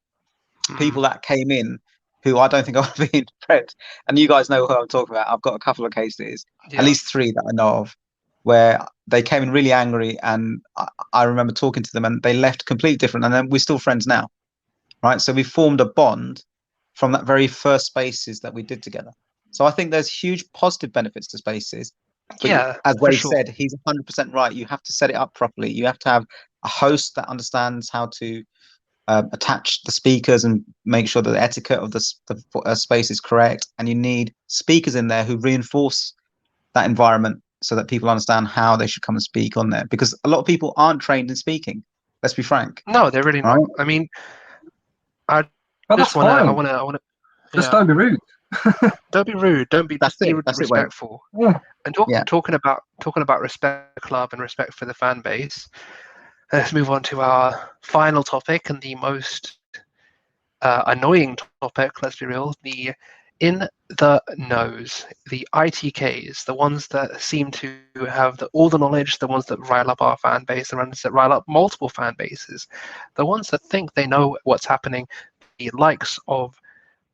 Speaker 4: People that came in who I don't think I would have been friends. And you guys know who I'm talking about. I've got a couple of cases, at least 3 that I know of, where they came in really angry, and I remember talking to them, and they left completely different, and then we're still friends now, right? So we formed a bond from that very first spaces that we did together. So I think there's huge positive benefits to spaces. But
Speaker 1: Yeah,
Speaker 4: as
Speaker 1: for
Speaker 4: Wade
Speaker 1: sure.
Speaker 4: said, he's 100% right. You have to set it up properly. You have to have a host that understands how to attach the speakers and make sure that the etiquette of the space is correct. And you need speakers in there who reinforce that environment so that people understand how they should come and speak on there. Because a lot of people aren't trained in speaking. Let's be frank.
Speaker 1: No, they're really not.
Speaker 4: Right?
Speaker 1: I mean, I
Speaker 2: But
Speaker 1: just
Speaker 2: that's
Speaker 1: want to,
Speaker 2: fine.
Speaker 1: I want to,
Speaker 2: Just don't be rude.
Speaker 1: Don't be rude. Just be
Speaker 4: That's it, Wade.
Speaker 1: respectful.
Speaker 2: Yeah.
Speaker 1: And
Speaker 4: Yeah.
Speaker 1: talking about respect for the club and respect for the fan base. Let's move on to our final topic and the most annoying topic. Let's be real. The in the nose, the ITKs, the ones that seem to have all the knowledge, the ones that rile up our fan base, the ones that rile up multiple fan bases, the ones that think they know what's happening, the likes of,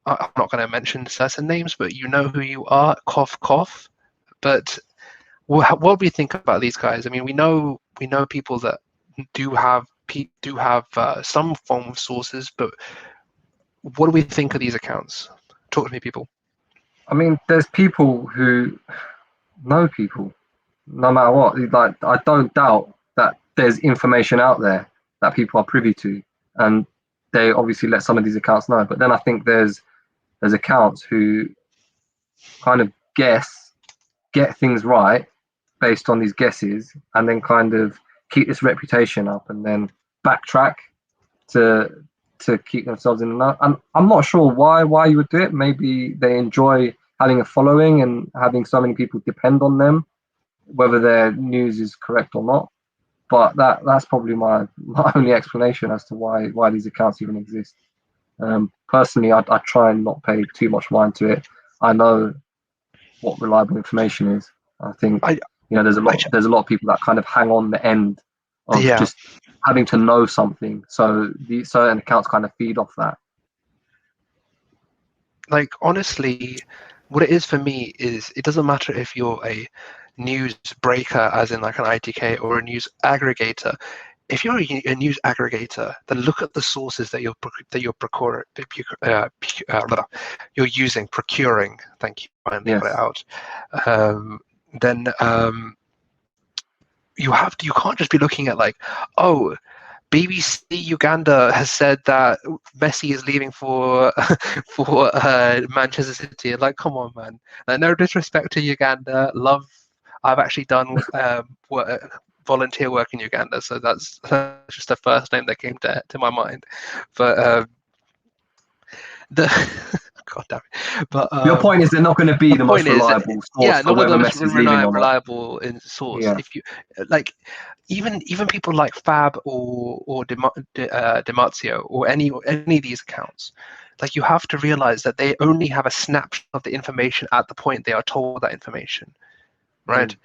Speaker 1: I'm not going to mention certain names, but you know who you are, cough, cough. But what do we think about these guys? I mean, we know people that do have some form of sources, but what do we think of these accounts? Talk to me, people.
Speaker 2: I mean, there's people who know people, no matter what. Like, I don't doubt that there's information out there that people are privy to, and they obviously let some of these accounts know. But then I think there's accounts who kind of get things right based on these guesses, and then kind of keep this reputation up, and then backtrack to keep themselves in the know. And I'm not sure why you would do it. Maybe they enjoy having a following and having so many people depend on them, whether their news is correct or not. But that's probably my only explanation as to why these accounts even exist. Personally, I try and not pay too much mind to it. I know what reliable information is. I think there's a lot of people that kind of hang on the end of just having to know something. So these certain accounts kind of feed off that.
Speaker 1: Like, honestly, what it is for me is it doesn't matter if you're a news breaker, as in like an ITK, or a news aggregator. If you're a news aggregator, then look at the sources that you're procuring. Thank you, finally got it out. Then you can't just be looking at like, oh, BBC Uganda has said that Messi is leaving for Manchester City. Like, come on, man. Like, no disrespect to Uganda. I've actually done volunteer work in Uganda, so that's just the first name that came to my mind. But The God damn it. But
Speaker 2: Your point is they're not going to be the most
Speaker 1: point is,
Speaker 2: reliable
Speaker 1: yeah,
Speaker 2: source for
Speaker 1: none of
Speaker 2: whether
Speaker 1: them is
Speaker 2: Messi is leaving or not.
Speaker 1: reliable in source.
Speaker 2: Yeah.
Speaker 1: If you like, even people like Fab or Demazio or any of these accounts, like, you have to realize that they only have a snapshot of the information at the point they are told that information, right?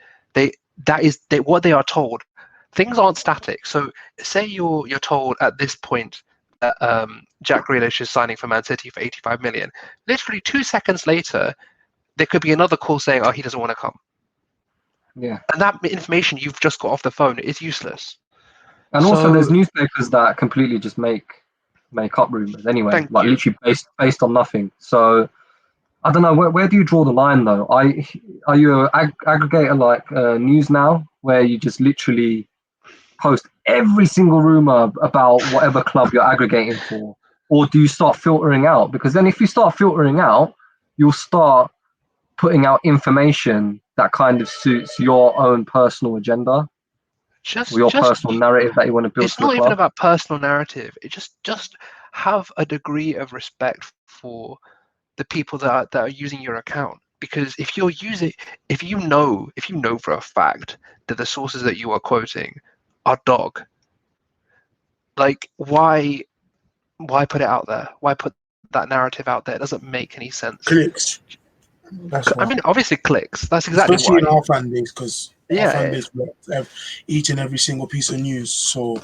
Speaker 1: What they are told. Things aren't static. So say you're told at this point that Jack Grealish is signing for Man City for 85 million. Literally 2 seconds later, there could be another call saying, "Oh, he doesn't want to come."
Speaker 2: Yeah.
Speaker 1: And that information you've just got off the phone is useless.
Speaker 2: And also,
Speaker 1: So-
Speaker 2: there's newspapers that completely just make up rumors anyway,
Speaker 1: Thank
Speaker 2: like
Speaker 1: you.
Speaker 2: literally based on nothing. So I don't know, where do you draw the line though? Are you an aggregator like News Now, where you just literally post every single rumor about whatever club you're aggregating for, or do you start filtering out? Because then if you start filtering out, you'll start putting out information that kind of suits your own personal agenda or your personal narrative that you want to build
Speaker 1: It's
Speaker 2: for the
Speaker 1: not even
Speaker 2: club.
Speaker 1: about personal narrative. It just have a degree of respect for the people that are using your account. Because if you know for a fact that the sources that you are quoting are dog, like, why put it out there? Why put that narrative out there? It doesn't make any sense.
Speaker 3: Clicks. That's why.
Speaker 1: I mean, obviously clicks. That's exactly
Speaker 3: Especially
Speaker 1: why.
Speaker 3: in our fan base, because
Speaker 1: Yeah,
Speaker 3: our fan base will have each and every single piece of news. So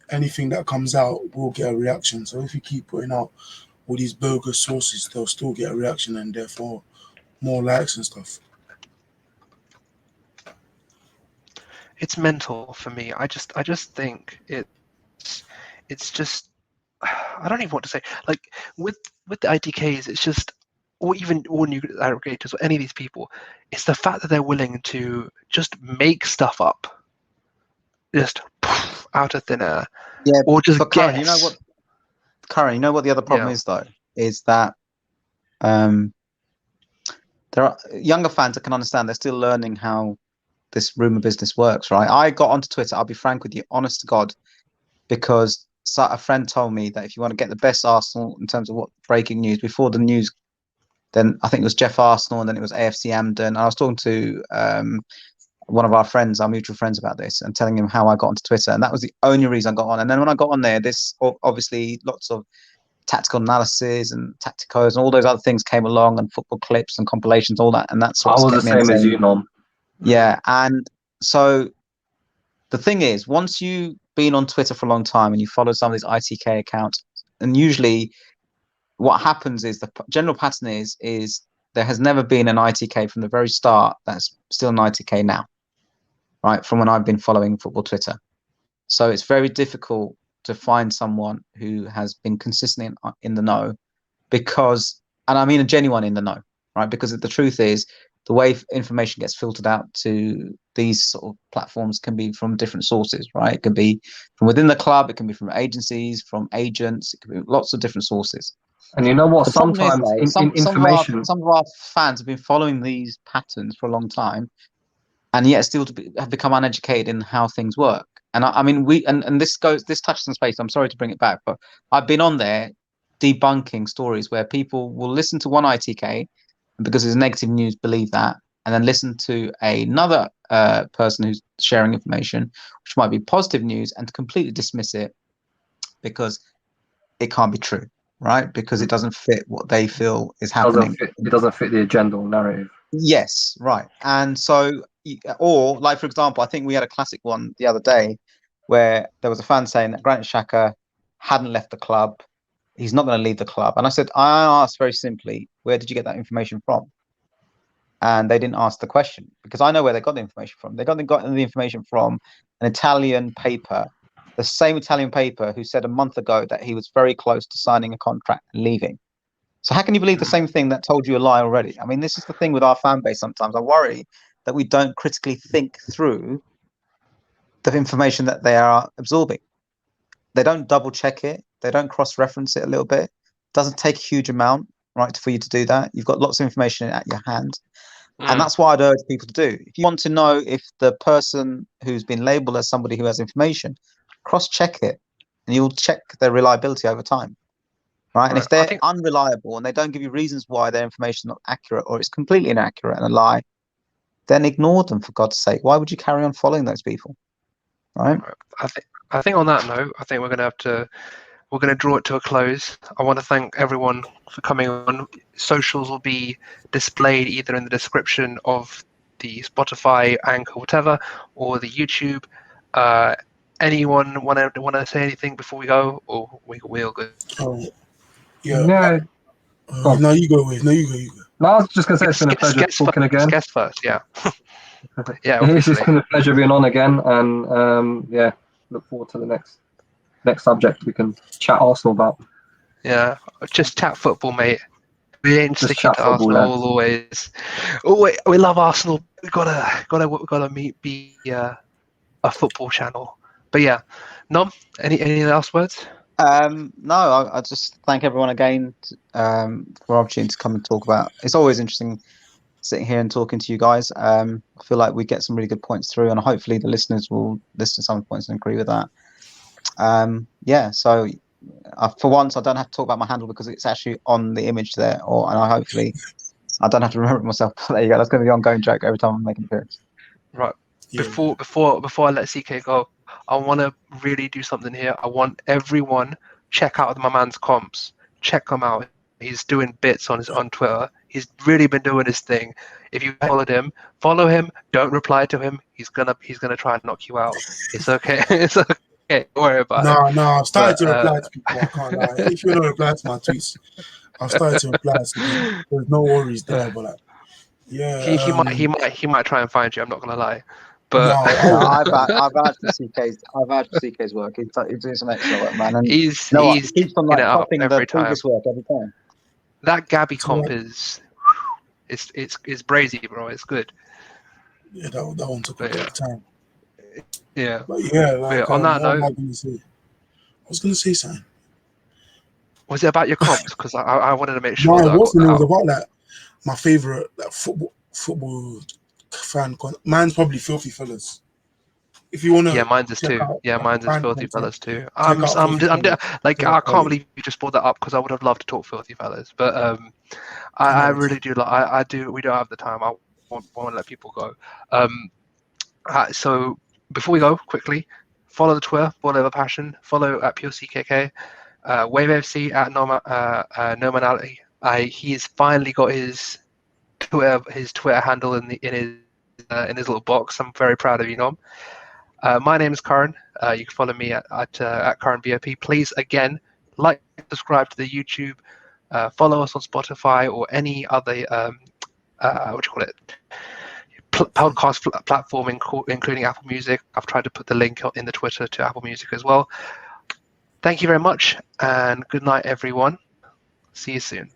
Speaker 3: anything that comes out will get a reaction. So if you keep putting out all these bogus sources, they'll still get a reaction and therefore more likes and stuff.
Speaker 1: It's mental for me. I just think it's just, I don't even want to say, like, with the ITKs, it's just, or even all new aggregators or any of these people, it's the fact that they're willing to just make stuff up, just out of thin air,
Speaker 4: Yeah,
Speaker 1: or just
Speaker 4: but
Speaker 1: guess.
Speaker 4: Karen, you know what the other problem is though, is that there are younger fans that can understand. They're still learning how this rumor business works, right? I got onto Twitter, I'll be frank with you, honest to God, because a friend told me that if you want to get the best Arsenal in terms of what breaking news before the news, then I think it was Jeff Arsenal and then it was AFC Amden. And I was talking to one of our friends, our mutual friends, about this and telling him how I got onto Twitter. And that was the only reason I got on. And then when I got on there, this obviously lots of tactical analysis and tacticos and all those other things came along, and football clips and compilations, all that. And that's what
Speaker 2: I was
Speaker 4: kept
Speaker 2: the
Speaker 4: me
Speaker 2: same as you,
Speaker 4: entertained.
Speaker 2: Nom.
Speaker 4: Yeah. And so the thing is, once you've been on Twitter for a long time and you follow some of these ITK accounts, and usually what happens is the general pattern is there has never been an ITK from the very start that's still an ITK now, right? From when I've been following football Twitter. So it's very difficult to find someone who has been consistent in the know, because, and I mean a genuine in the know, right? Because the truth is, the way information gets filtered out to these sort of platforms can be from different sources, right? It can be from within the club, it can be from agencies, from agents, it can be lots of different sources.
Speaker 2: And you know what?
Speaker 4: The problem is,
Speaker 2: Sometimes
Speaker 4: though,
Speaker 2: in information,
Speaker 4: some of our fans have been following these patterns for a long time, and yet still have become uneducated in how things work. And I mean, this touches on space. I'm sorry to bring it back, but I've been on there debunking stories where people will listen to one ITK, and because it's negative news, believe that, and then listen to another person who's sharing information, which might be positive news, and completely dismiss it because it can't be true, right? Because it doesn't fit what they feel is happening.
Speaker 2: it doesn't fit the agenda or narrative.
Speaker 4: Yes, right. And so, or like, for example, I think we had a classic one the other day where there was a fan saying that Granit Xhaka hadn't left the club. He's not going to leave the club. And I asked very simply, where did you get that information from? And they didn't ask the question, because I know where they got the information from. They got the information from an Italian paper, the same Italian paper who said a month ago that he was very close to signing a contract and leaving. So how can you believe the same thing that told you a lie already? I mean, this is the thing with our fan base sometimes. I worry that we don't critically think through the information that they are absorbing. They don't double check it. They don't cross-reference it a little bit. It doesn't take a huge amount, right, for you to do that. You've got lots of information at your hand. And that's what I'd urge people to do. If you want to know if the person who's been labeled as somebody who has information, cross-check it, and you'll check their reliability over time. right? And
Speaker 1: Right.
Speaker 4: if they're
Speaker 1: I think
Speaker 4: unreliable and they don't give you reasons why their information is not accurate or it's completely inaccurate and a lie, then ignore them, for God's sake. Why would you carry on following those people, right?
Speaker 1: I think on that note, I think we're going to draw it to a close. I want to thank everyone for coming on. Socials will be displayed either in the description of the Spotify, Anchor, whatever, or the YouTube. Anyone want to say anything before we go, or we all good?
Speaker 3: Oh, yeah.
Speaker 2: Yeah. Go on.
Speaker 3: No, you go away. No, you go. You go.
Speaker 2: No, I was just going to say it's been a pleasure talking again.
Speaker 1: Guess first, yeah. Yeah,
Speaker 2: It's
Speaker 1: obviously.
Speaker 2: been a pleasure being on again, and yeah, look forward to the next subject we can chat Arsenal about.
Speaker 1: Yeah, just chat football, mate. We ain't
Speaker 2: Just
Speaker 1: sticking
Speaker 2: chat
Speaker 1: to
Speaker 2: football,
Speaker 1: Arsenal
Speaker 2: lads.
Speaker 1: always. Oh wait, we love Arsenal. We gotta be a football channel. But yeah, Nom, any last words?
Speaker 4: No, I just thank everyone again for the opportunity to come and talk about. It's always interesting sitting here and talking to you guys. I feel like we get some really good points through, and hopefully the listeners will listen to some of the points and agree with that. Yeah, so for once I don't have to talk about my handle because it's actually on the image there, and hopefully I don't have to remember it myself. But there you go. That's going to be an ongoing joke every time I make an appearance.
Speaker 1: Right.
Speaker 3: Yeah.
Speaker 1: Before I let CK go, I want to really do something here. I want everyone check out my man's comps. Check him out. He's doing bits on Twitter. He's really been doing his thing. If you followed him, follow him. Don't reply to him. He's gonna try and knock you out. It's okay. It's okay. Don't worry about it.
Speaker 3: No, I've started to reply to people. I can't lie. If you don't reply to my tweets, I've started to reply to them. There's no worries there, but like, yeah.
Speaker 1: He might try and find you. I'm not gonna lie, but
Speaker 3: No,
Speaker 4: I've vouched for CK's work. He's doing some excellent work, man. And
Speaker 1: he's
Speaker 4: he
Speaker 1: he's
Speaker 4: keeps on
Speaker 1: checking
Speaker 4: like
Speaker 1: it out
Speaker 4: topping the
Speaker 1: every time.
Speaker 4: previous work every time.
Speaker 1: That Gabby
Speaker 3: So
Speaker 1: comp
Speaker 3: what-
Speaker 1: is it's brazy, bro. It's good.
Speaker 3: yeah, that one took a
Speaker 1: But
Speaker 3: bit
Speaker 1: yeah.
Speaker 3: of time.
Speaker 1: Yeah.
Speaker 3: But yeah, like,
Speaker 1: Yeah, on that
Speaker 3: what am
Speaker 1: note-
Speaker 3: I going to say? I was going to say something.
Speaker 1: Was it about your comps? Because I wanted to make sure
Speaker 3: No,
Speaker 1: that
Speaker 3: it wasn't.
Speaker 1: I
Speaker 3: It
Speaker 1: got
Speaker 3: was
Speaker 1: that out.
Speaker 3: about like my favorite like football fan. Mine's probably Filthy Fellas. If you want to,
Speaker 1: Yeah, mine's is
Speaker 3: check
Speaker 1: too.
Speaker 3: out
Speaker 1: Yeah,
Speaker 3: like
Speaker 1: mine's is
Speaker 3: fan
Speaker 1: Filthy
Speaker 3: content,
Speaker 1: Fellas too.
Speaker 3: check
Speaker 1: I'm
Speaker 3: out Filthy Fellas.
Speaker 1: like
Speaker 3: Check
Speaker 1: I
Speaker 3: out
Speaker 1: can't
Speaker 3: Ellie.
Speaker 1: believe you just brought that up because I would have loved to talk Filthy Fellas, but
Speaker 3: I
Speaker 1: I
Speaker 3: know.
Speaker 1: really do like I do. We don't have the time. I want to let people go. So before we go, quickly follow the Twitter, Ball Over Passion. Follow at Pure CKK. Wave FC at Nominality. He's finally got his Twitter handle in his little box. I'm very proud of you, Nom. My name is Karan. You can follow me at Karan BOP. Please again like, subscribe to the YouTube, follow us on Spotify or any other what do you call it? Podcast platform, including Apple Music. I've tried to put the link in the Twitter to Apple Music as well. Thank you very much, and good night, everyone. See you soon.